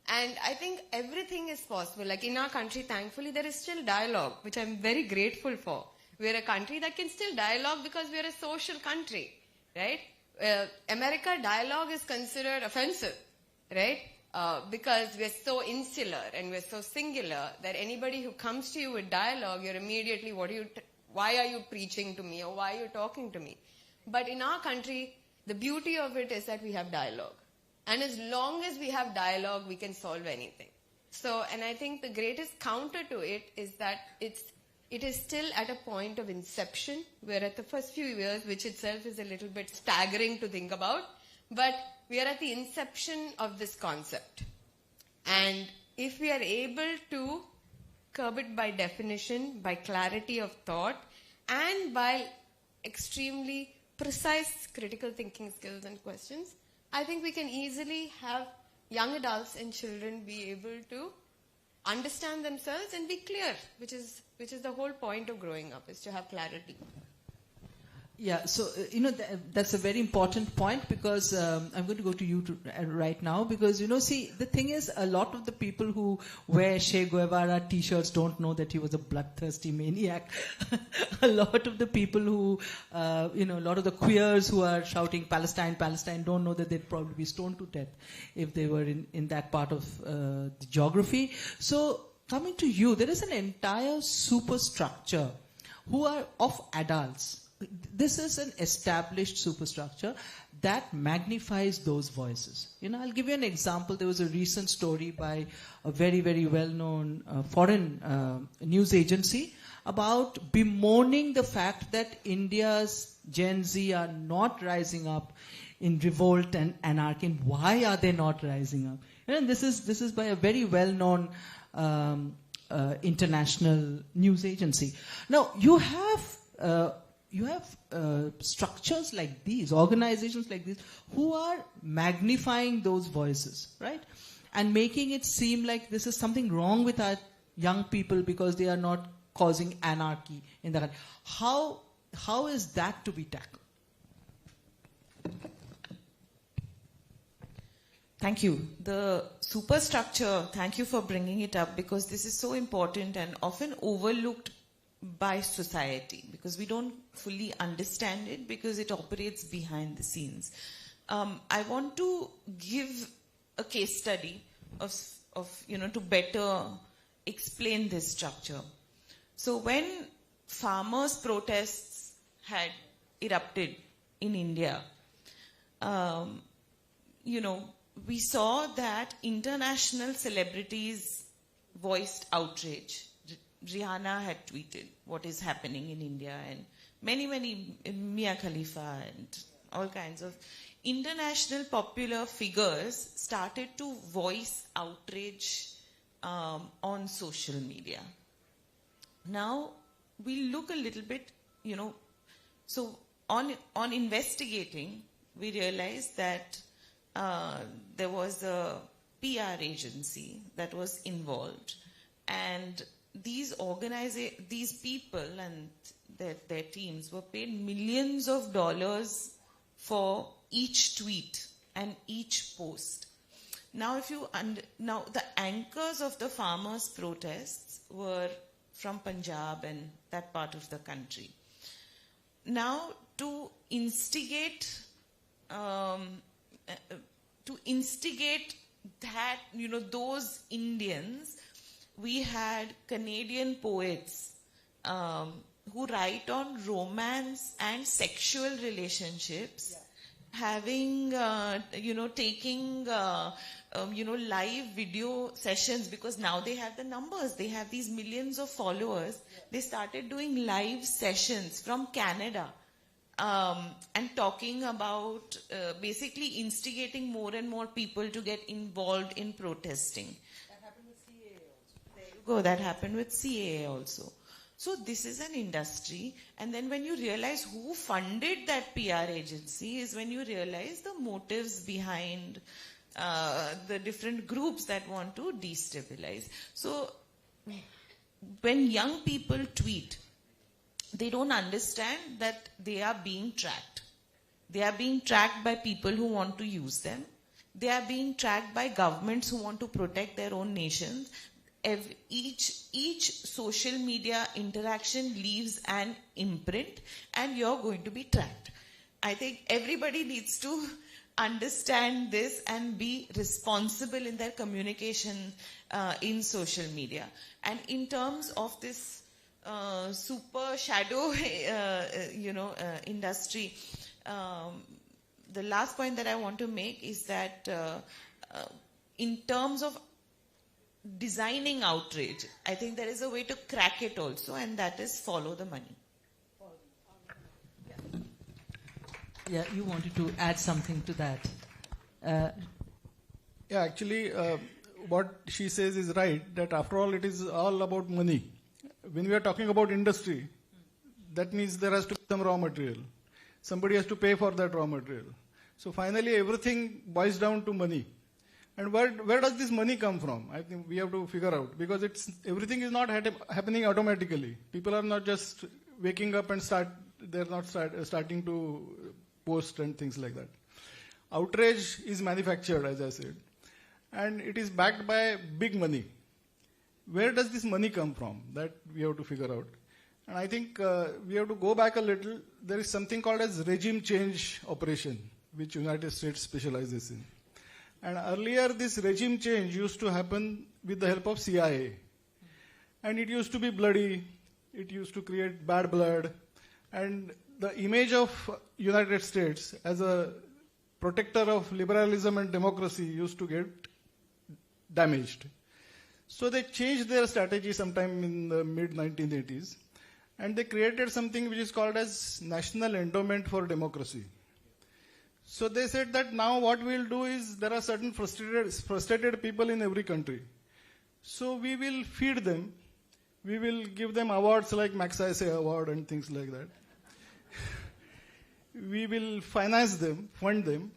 And I think everything is possible. Like in our country, thankfully, there is still dialogue, which I'm very grateful for. We're a country that can still dialogue because we're a social country, right? America, dialogue is considered offensive, right? Because we're so insular and we're so singular that anybody who comes to you with dialogue, you're immediately, why are you preaching to me or why are you talking to me? But in our country, the beauty of it is that we have dialogue. And as long as we have dialogue, we can solve anything. So, and I think the greatest counter to it is that it is still at a point of inception, where at the first few years, which itself is a little bit staggering to think about, but we are at the inception of this concept. And if we are able to curb it by definition, by clarity of thought, and by extremely precise critical thinking skills and questions, I think we can easily have young adults and children be able to understand themselves and be clear, which is the whole point of growing up, is to have clarity. Yeah, so, that's a very important point, because I'm going to go to you right now, because, see, the thing is, a lot of the people who wear Che Guevara t-shirts don't know that he was a bloodthirsty maniac. A lot of the people who, a lot of the queers who are shouting Palestine, Palestine, don't know that they'd probably be stoned to death if they were in that part of the geography. So, coming to you, there is an entire superstructure who are of adults. This is an established superstructure that magnifies those voices. I'll give you an example. There was a recent story by a very, very well-known foreign news agency about bemoaning the fact that India's Gen Z are not rising up in revolt and anarchy. And why are they not rising up? And this is by a very well-known international news agency. Now, you have structures like these, organizations like these, who are magnifying those voices, right? And making it seem like this is something wrong with our young people because they are not causing anarchy in the country. How is that to be tackled? Thank you. The superstructure, thank you for bringing it up, because this is so important and often overlooked by society because we don't fully understand it because it operates behind the scenes. I want to give a case study of to better explain this structure. So when farmers' protests had erupted in India, we saw that international celebrities voiced outrage. Rihanna had tweeted what is happening in India, and many, Mia Khalifa and all kinds of international popular figures started to voice outrage on social media. Now, we look a little bit, so on investigating, we realized that there was a PR agency that was involved, and these people and their teams were paid millions of dollars for each tweet and each post. Now, now the anchors of the farmers' protests were from Punjab and that part of the country. Now, to instigate that, those Indians, we had Canadian poets who write on romance and sexual relationships, having, taking, live video sessions, because now they have the numbers, they have these millions of followers. They started doing live sessions from Canada and talking about basically instigating more and more people to get involved in protesting. That happened with CAA also. So this is an industry, and then when you realize who funded that PR agency is when you realize the motives behind the different groups that want to destabilize. So when young people tweet, they don't understand that they are being tracked. They are being tracked by people who want to use them. They are being tracked by governments who want to protect their own nations. Each social media interaction leaves an imprint, and you're going to be tracked. I think everybody needs to understand this and be responsible in their communication in social media. And in terms of this super shadow, industry, the last point that I want to make is that in terms of designing outrage, I think there is a way to crack it also, and that is follow the money. Yeah, you wanted to add something to that. Actually, what she says is right, that after all, it is all about money. When we are talking about industry, that means there has to be some raw material. Somebody has to pay for that raw material. So finally, everything boils down to money. And where does this money come from? I think we have to figure out, because everything is not happening automatically. People are not just waking up and they're not starting to post and things like that. Outrage is manufactured, as I said, and it is backed by big money. Where does this money come from? That we have to figure out. And I think we have to go back a little. There is something called as regime change operation, which United States specializes in. And earlier, this regime change used to happen with the help of CIA. And it used to be bloody. It used to create bad blood. And the image of United States as a protector of liberalism and democracy used to get damaged. So they changed their strategy sometime in the mid-1980s. And they created something which is called as National Endowment for Democracy. So they said that now what we'll do is there are certain frustrated people in every country. So we will feed them we will give them awards like Magsaysay Award and things like that. We will finance them, fund them,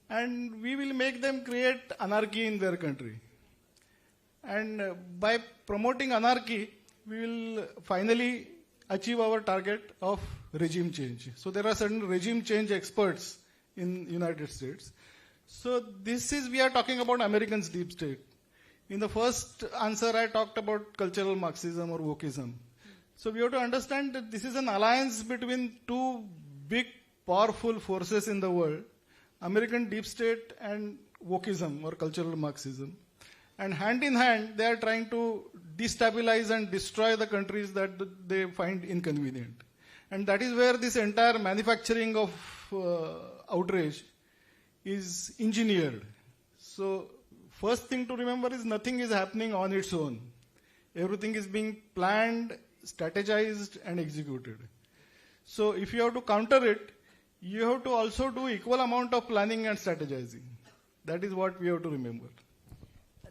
and we will make them create anarchy in their country. And by promoting anarchy, we will finally achieve our target of regime change. So there are certain regime change experts in United States. So we are talking about American's deep state. In the first answer, I talked about cultural Marxism or Wokeism. So we have to understand that this is an alliance between two big, powerful forces in the world, American deep state and Wokeism or cultural Marxism. And hand in hand, they are trying to destabilize and destroy the countries that they find inconvenient. And that is where this entire manufacturing of outrage is engineered. So first thing to remember is nothing is happening on its own. Everything is being planned, strategized, and executed. So if you have to counter it, you have to also do equal amount of planning and strategizing. That is what we have to remember.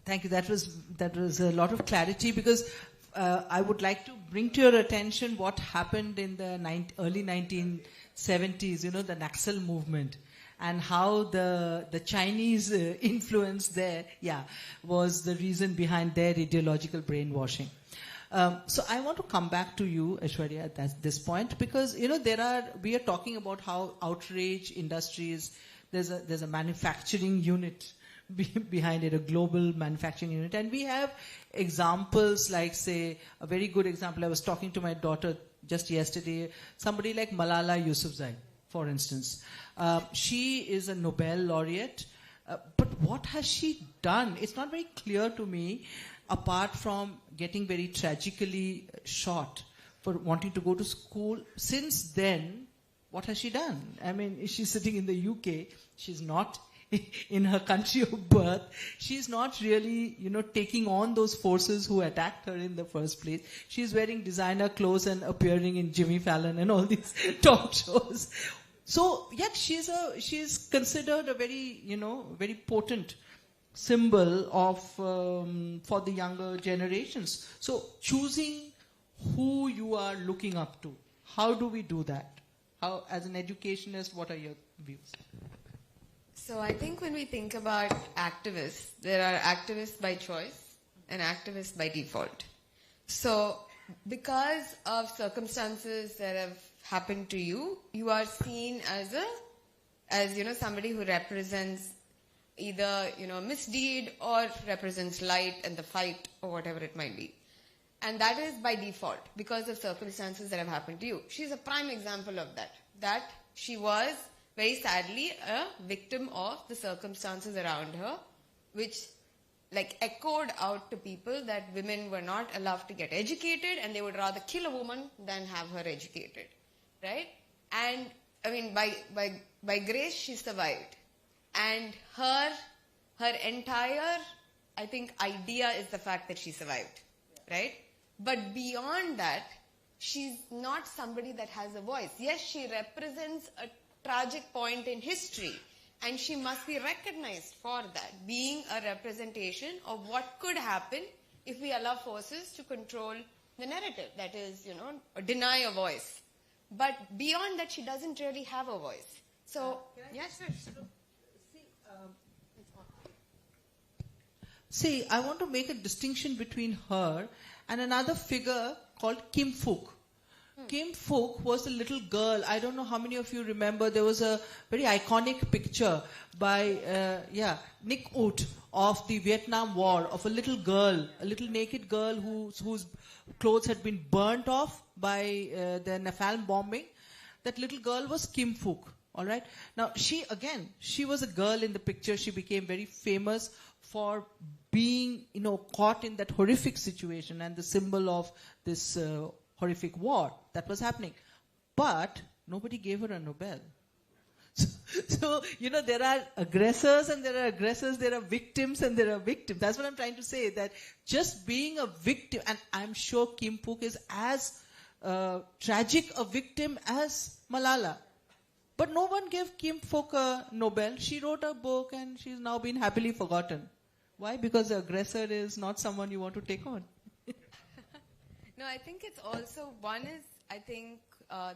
Thank you. That was a lot of clarity, because I would like to bring to your attention what happened in the early 1970s, the Naxal movement, and how the Chinese influence there, was the reason behind their ideological brainwashing. So I want to come back to you, Aishwarya, at this point, because we are talking about how outrage industries, there's a manufacturing unit behind it, a global manufacturing unit, and we have examples like, say, a very good example. I was talking to my daughter just yesterday, somebody like Malala Yousafzai, for instance. She is a Nobel laureate, but what has she done? It's not very clear to me, apart from getting very tragically shot for wanting to go to school. Since then, what has she done? I mean, she's sitting in the UK. She's not in her country of birth. She's not really, taking on those forces who attacked her in the first place. She's wearing designer clothes and appearing in Jimmy Fallon and all these talk shows. So, yet she's considered a very, very potent symbol of for the younger generations. So, choosing who you are looking up to, how do we do that? How, as an educationist, what are your views? So I think when we think about activists, there are activists by choice and activists by default. So because of circumstances that have happened to you, you are seen as somebody who represents either a misdeed or represents light and the fight or whatever it might be. And that is by default because of circumstances that have happened to you. She's a prime example of that. That she was very sadly a victim of the circumstances around her, which echoed out to people that women were not allowed to get educated and they would rather kill a woman than have her educated, right? And I mean, by grace she survived, and her entire, I think, idea is the fact that she survived, right? But beyond that, she's not somebody that has a voice. Yes, she represents a tragic point in history, and she must be recognized for that, being a representation of what could happen if we allow forces to control the narrative, that is, deny a voice. But beyond that, she doesn't really have a voice. So, yes, See, I want to make a distinction between her and another figure called Kim Phuc. Kim Phuc was a little girl. I don't know how many of you remember. There was a very iconic picture by Nick Ut of the Vietnam War, of a little girl, a little naked girl whose clothes had been burnt off by the napalm bombing. That little girl was Kim Phuc. All right. Now she was a girl in the picture. She became very famous for being, caught in that horrific situation and the symbol of this horrific war that was happening. But nobody gave her a Nobel. So, there are aggressors and there are aggressors, there are victims and there are victims. That's what I'm trying to say, that just being a victim, and I'm sure Kim Phuc is as tragic a victim as Malala. But no one gave Kim Phuc a Nobel. She wrote a book and she's now been happily forgotten. Why? Because the aggressor is not someone you want to take on. No, I think it's also, one is, I think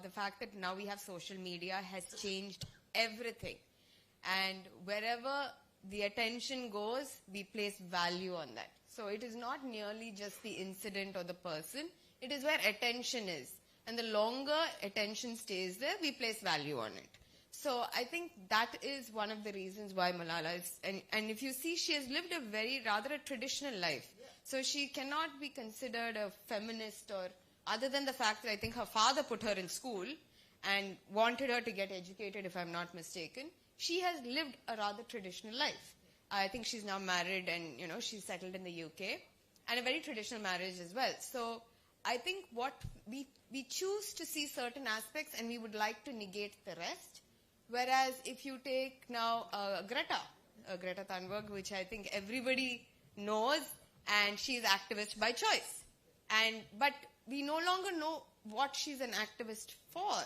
the fact that now we have social media has changed everything. And wherever the attention goes, we place value on that. So it is not merely just the incident or the person, it is where attention is. And the longer attention stays there, we place value on it. So I think that is one of the reasons why Malala is, and if you see, she has lived a rather a traditional life. So she cannot be considered a feminist, or other than the fact that I think her father put her in school and wanted her to get educated, if I'm not mistaken. She has lived a rather traditional life. I think she's now married and, she's settled in the UK, and a very traditional marriage as well. So I think what we choose to see certain aspects and we would like to negate the rest. Whereas if you take now Greta Thunberg, which I think everybody knows, and she's activist by choice. But we no longer know what she's an activist for,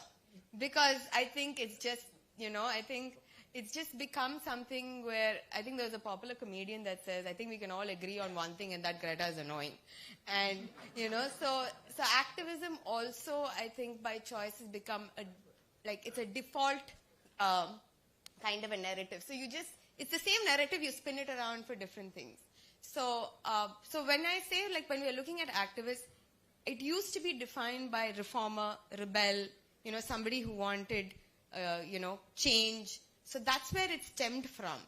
because I think it's just, I think it's just become something where, I think there's a popular comedian that says, I think we can all agree on one thing, and that Greta is annoying. And, so activism also, I think by choice has become it's a default kind of a narrative. So it's the same narrative, you spin it around for different things. So when I say, when we're looking at activists, it used to be defined by reformer, rebel, somebody who wanted, change. So that's where it stemmed from.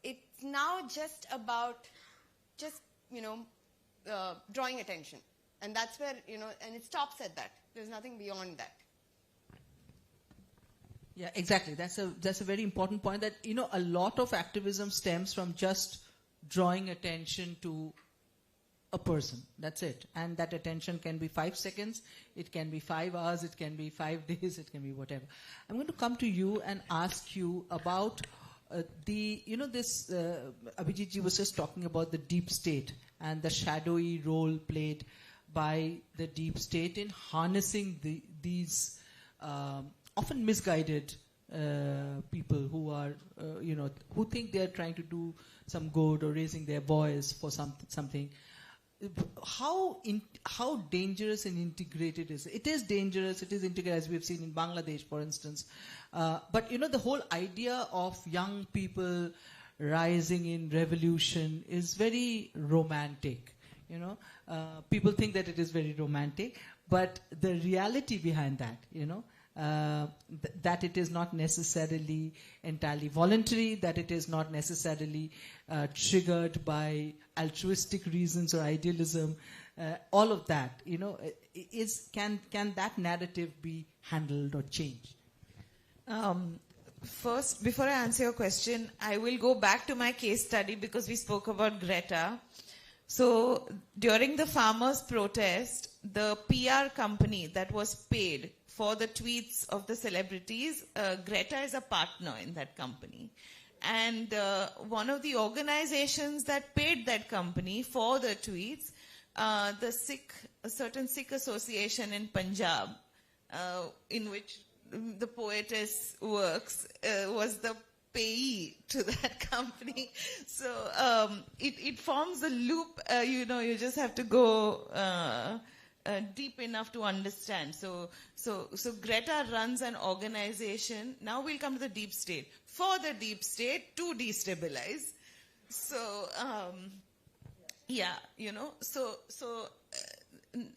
It's now just about drawing attention. And that's where, and it stops at that. There's nothing beyond that. Yeah, exactly. That's a very important point, that, a lot of activism stems from just drawing attention to a person. That's it. And that attention can be 5 seconds, it can be 5 hours, it can be 5 days, it can be whatever. I'm going to come to you and ask you about Abhijit ji was just talking about the deep state and the shadowy role played by the deep state in harnessing these often misguided people who are, who think they are trying to do some good or raising their voice for something. How dangerous and integrated is it? It is dangerous, it is integrated, as we've seen in Bangladesh, for instance. But, the whole idea of young people rising in revolution is very romantic. People think that it is very romantic, but the reality behind that, that it is not necessarily entirely voluntary, that it is not necessarily triggered by altruistic reasons or idealism, all of that, can that narrative be handled or changed? First, before I answer your question, I will go back to my case study because we spoke about Greta. So during the farmers' protest, the PR company that was paid for the tweets of the celebrities, Greta is a partner in that company. And one of the organizations that paid that company for the tweets, a certain Sikh association in Punjab, in which the poetess works, was the payee to that company. So it forms a loop, you just have to go deep enough to understand. So Greta runs an organization. Now we'll come to the deep state. For the deep state to destabilize. So,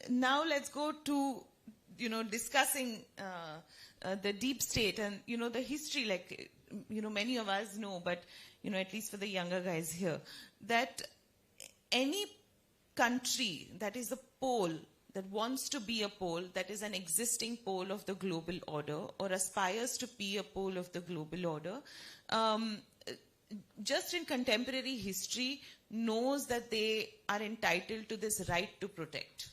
now let's go to, discussing the deep state and, the history, many of us know, but, at least for the younger guys here, that any country that is a pole, that wants to be a pole, that is an existing pole of the global order or aspires to be a pole of the global order, just in contemporary history knows that they are entitled to this right to protect.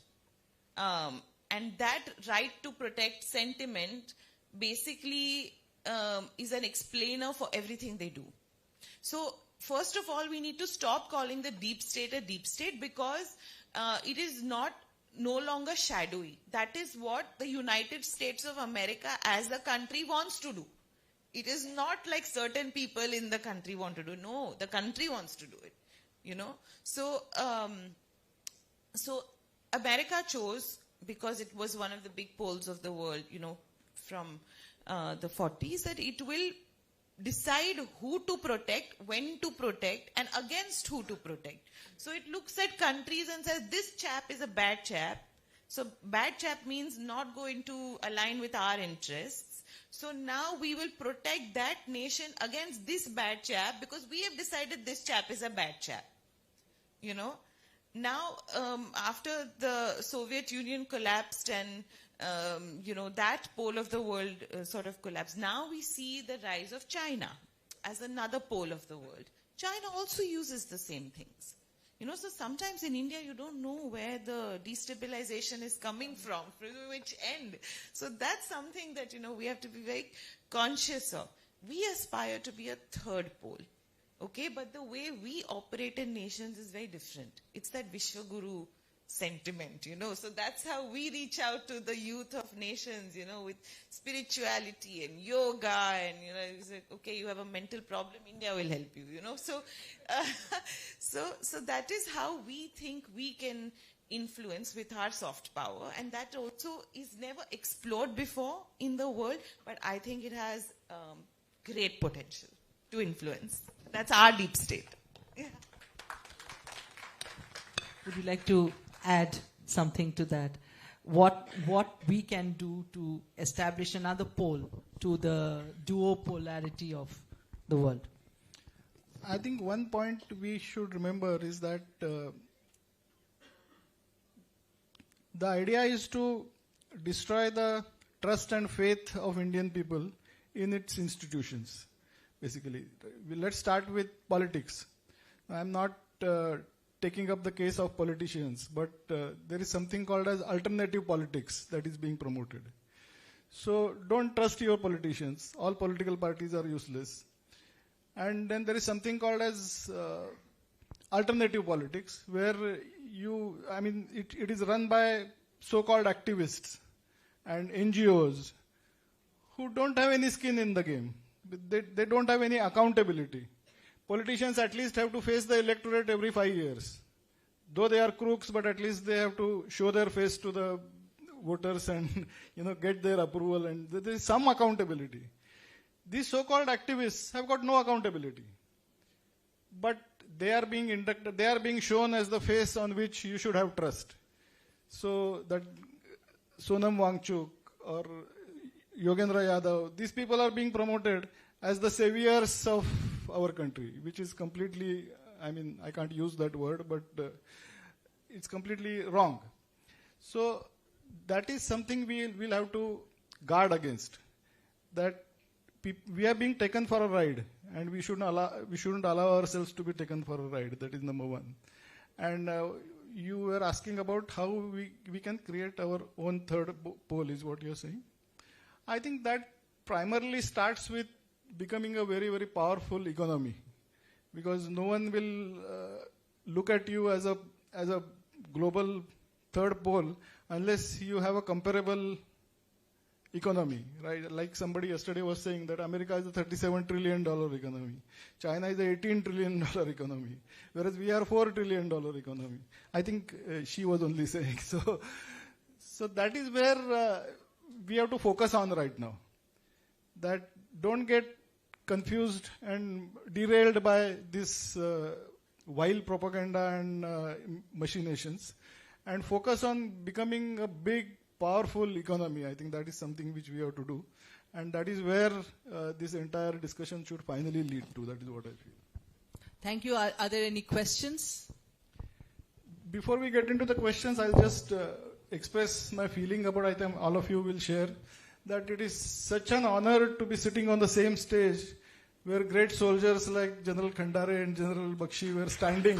And that right to protect sentiment basically is an explainer for everything they do. So first of all, we need to stop calling the deep state a deep state because it is no longer shadowy. That is what the United States of America as a country wants to do. It is not like certain people in the country want to do. No, the country wants to do it. So America chose because it was one of the big poles of the world, from the 40s, that it will decide who to protect, when to protect, and against who to protect. So it looks at countries and says, this chap is a bad chap. So bad chap means not going to align with our interests. So now we will protect that nation against this bad chap because we have decided this chap is a bad chap. Now, after the Soviet Union collapsed and that pole of the world sort of collapsed. Now we see the rise of China as another pole of the world. China also uses the same things. So sometimes in India you don't know where the destabilization is coming from which end. So that's something that, we have to be very conscious of. We aspire to be a third pole. Okay, but the way we operate in nations is very different. It's that Vishwaguru sentiment, So that's how we reach out to the youth of nations, with spirituality and yoga and, it's like, okay, you have a mental problem, India will help you, So that is how we think we can influence with our soft power, and that also is never explored before in the world, but I think it has great potential to influence. That's our deep state. Yeah. Would you like to add something to that? What we can do to establish another pole to the duopolarity of the world? I think one point we should remember is that the idea is to destroy the trust and faith of Indian people in its institutions, basically. Let's start with politics. I'm not taking up the case of politicians, but there is something called as alternative politics that is being promoted. So don't trust your politicians. All political parties are useless. And then there is something called as alternative politics, where it is run by so-called activists and NGOs who don't have any skin in the game. They don't have any accountability. Politicians at least have to face the electorate every 5 years. Though they are crooks, but at least they have to show their face to the voters and get their approval, and there is some accountability. These so-called activists have got no accountability. But they are being inducted, they are being shown as the face on which you should have trust. So that Sonam Wangchuk or Yogendra Yadav, these people are being promoted as the saviors of our country, which is completely, I can't use that word, but it's completely wrong. So that is something we'll have to guard against. That we are being taken for a ride, and we shouldn't allow ourselves to be taken for a ride. That is number one. And you were asking about how we can create our own third pole, is what you're saying. I think that primarily starts with becoming a very, very powerful economy, because no one will look at you as a global third pole unless you have a comparable economy, right? Like somebody yesterday was saying that America is a $37 trillion economy. China is a $18 trillion economy, whereas we are $4 trillion economy. I think she was only saying. So that is where we have to focus on right now. That don't get confused and derailed by this vile propaganda and machinations, and focus on becoming a big, powerful economy. I think that is something which we have to do, and that is where this entire discussion should finally lead to. That is what I feel. Thank you. Are there any questions? Before we get into the questions, I'll just express my feeling about, I think all of you will share, that it is such an honor to be sitting on the same stage where great soldiers like General Khandare and General Bakshi were standing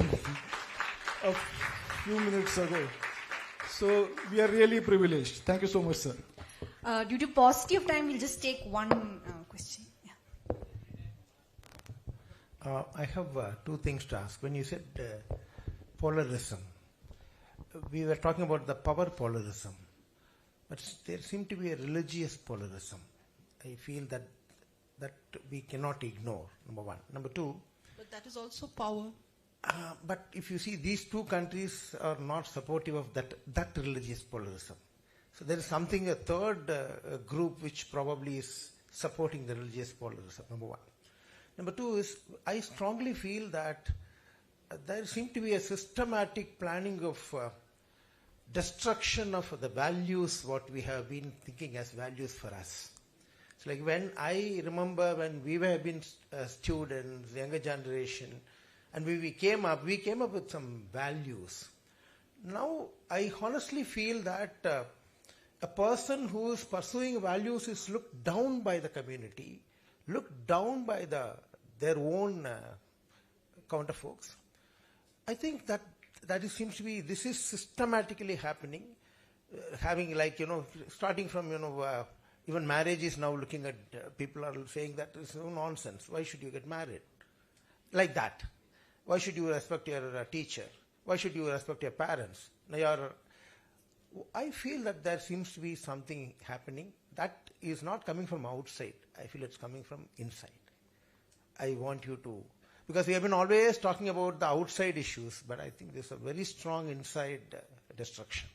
a few minutes ago. So we are really privileged. Thank you so much, sir. Due to paucity of time, we'll just take one question. Yeah. I have two things to ask. When you said polarism, we were talking about the power polarism, but there seemed to be a religious polarism. I feel that we cannot ignore, number one. Number two, but that is also power. But if you see, these two countries are not supportive of that religious polarism. So there is something, a third group which probably is supporting the religious pluralism, number one. Number two is, I strongly feel that there seems to be a systematic planning of destruction of the values, what we have been thinking as values for us. It's like when I remember when we were being students, younger generation, and we came up with some values. Now, I honestly feel that a person who is pursuing values is looked down by the community, looked down by their own counterfolks. I think that seems to be, this is systematically happening, having starting from, even marriage is now looking at, people are saying that it's no nonsense. Why should you get married? Like that. Why should you respect your teacher? Why should you respect your parents? I feel that there seems to be something happening that is not coming from outside. I feel it's coming from inside. I want you to, because we have been always talking about the outside issues, but I think there's a very strong inside destruction.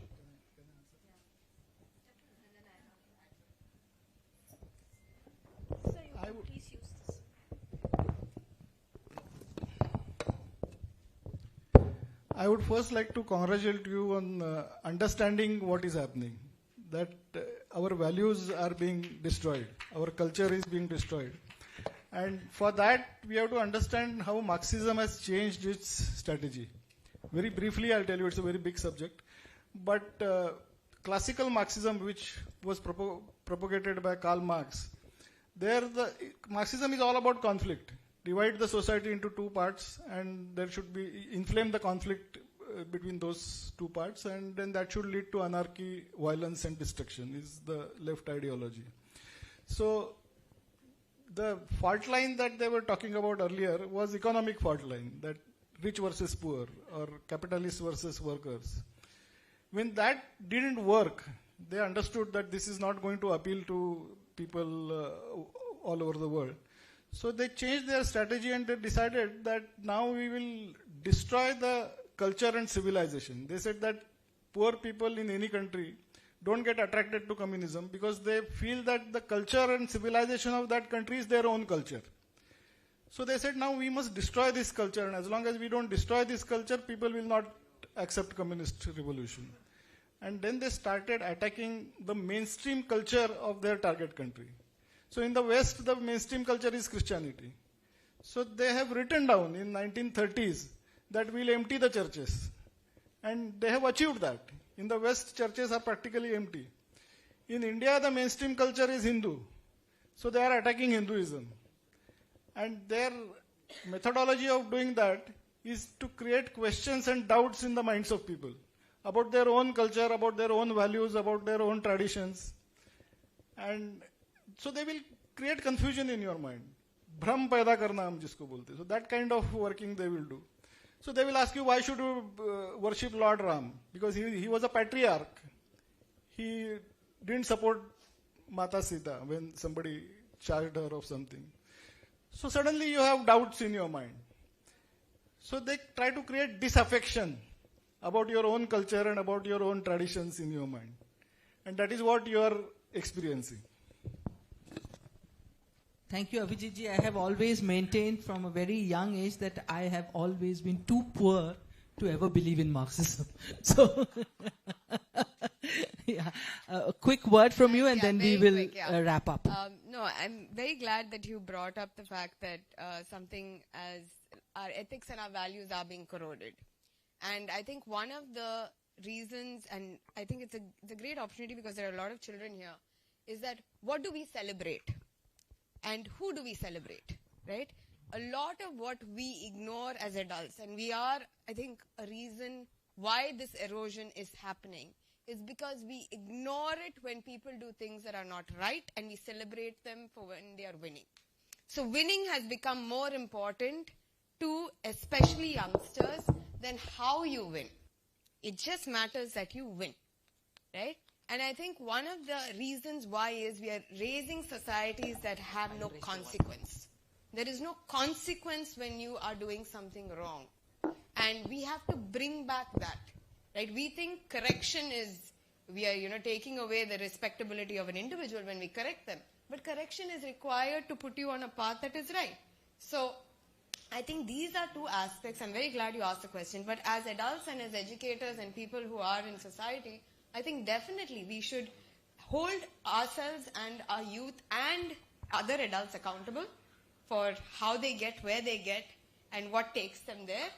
I would first like to congratulate you on understanding what is happening, that our values are being destroyed, our culture is being destroyed. And for that, we have to understand how Marxism has changed its strategy. Very briefly, I'll tell you, it's a very big subject. But classical Marxism, which was propagated by Karl Marx, Marxism is all about conflict. Divide the society into two parts, and there should be, inflame the conflict between those two parts, and then that should lead to anarchy, violence, and destruction, is the left ideology. So, the fault line that they were talking about earlier was economic fault line, that rich versus poor, or capitalists versus workers. When that didn't work, they understood that this is not going to appeal to people all over the world. So they changed their strategy and they decided that now we will destroy the culture and civilization. They said that poor people in any country don't get attracted to communism because they feel that the culture and civilization of that country is their own culture. So they said, now we must destroy this culture, and as long as we don't destroy this culture, people will not accept communist revolution. And then they started attacking the mainstream culture of their target country. So in the West, the mainstream culture is Christianity. So they have written down in 1930s that we'll empty the churches. And they have achieved that. In the West, churches are practically empty. In India, the mainstream culture is Hindu. So they are attacking Hinduism. And their methodology of doing that is to create questions and doubts in the minds of people about their own culture, about their own values, about their own traditions. And so they will create confusion in your mind. Bhram paida karna hum jisko bolte. So that kind of working they will do. So they will ask you, why should you worship Lord Ram? Because he was a patriarch. He didn't support Mata Sita when somebody charged her of something. So suddenly you have doubts in your mind. So they try to create disaffection about your own culture and about your own traditions in your mind. And that is what you are experiencing. Thank you, Abhijit-ji. I have always maintained from a very young age that I have always been too poor to ever believe in Marxism. So, yeah, a quick word from you and then we will wrap up. No, I'm very glad that you brought up the fact that something as our ethics and our values are being corroded. And I think one of the reasons, and I think it's a great opportunity because there are a lot of children here, is that what do we celebrate? And who do we celebrate, right? A lot of what we ignore as adults, and we are, I think, a reason why this erosion is happening, is because we ignore it when people do things that are not right, and we celebrate them for when they are winning. So winning has become more important to especially youngsters than how you win. It just matters that you win, right? And I think one of the reasons why is we are raising societies that have no consequence. There is no consequence when you are doing something wrong. And we have to bring back that, right? We think correction is we are, taking away the respectability of an individual when we correct them. But correction is required to put you on a path that is right. So I think these are two aspects. I'm very glad you asked the question. But as adults and as educators and people who are in society, I think definitely we should hold ourselves and our youth and other adults accountable for how they get, where they get, and what takes them there.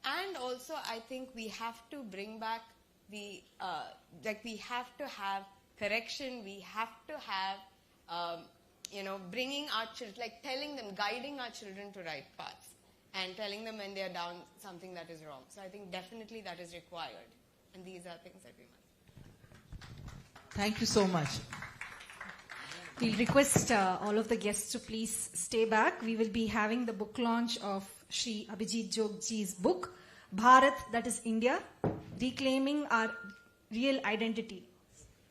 And also, I think we have to bring back we have to have correction. We have to have, bringing our children, like telling them, guiding our children to right paths, and telling them when they are down something that is wrong. So I think definitely that is required, and these are things that we must. Thank you so much. We'll request all of the guests to please stay back. We will be having the book launch of Shri Abhijit Jogji's book, Bharat, that is India, Reclaiming Our Real Identity.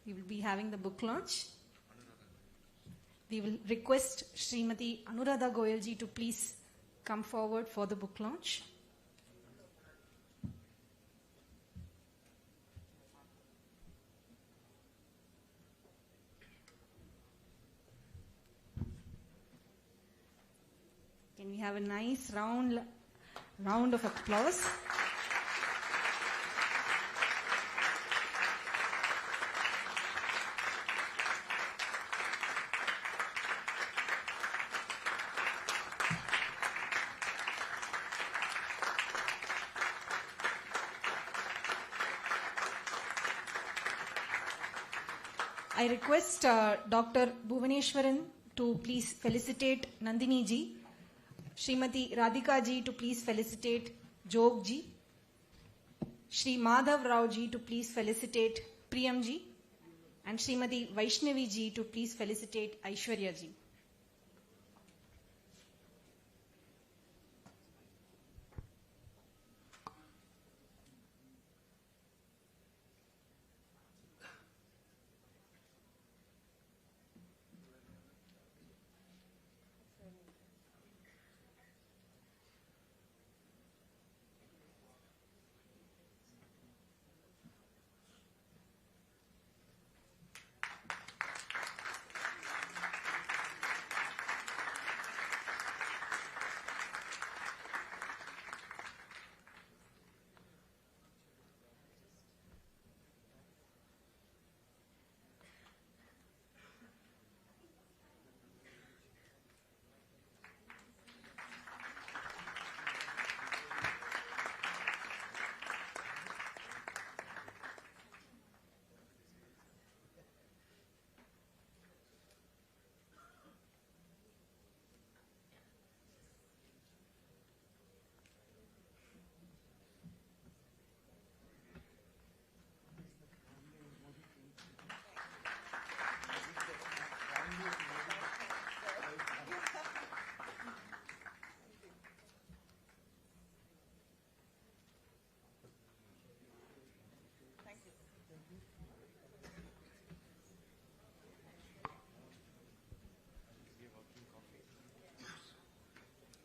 We will be having the book launch. We will request Srimati Anuradha Goyalji to please come forward for the book launch. Can we have a nice round of applause? I request Dr. Bhuvaneshwaran to please felicitate Nandini ji, Srimati Radhika ji to please felicitate Jog ji, Shri Madhav Rao ji to please felicitate Priyam ji, and Srimati Vaishnavi ji to please felicitate Aishwarya ji.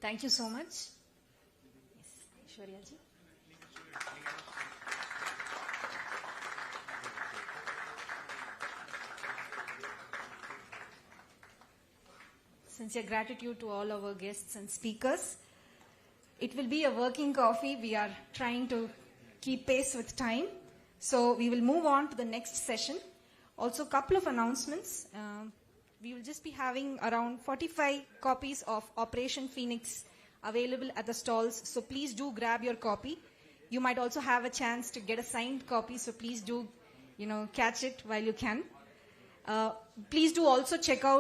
Thank you so much. Yes, Aishwarya ji. Sincere gratitude to all our guests and speakers. It will be a working coffee. We are trying to keep pace with time. So we will move on to the next session. Also, a couple of announcements. We will just be having around 45 copies of Operation Phoenix available at the stalls. So please do grab your copy. You might also have a chance to get a signed copy. So please do, catch it while you can. Please do also check out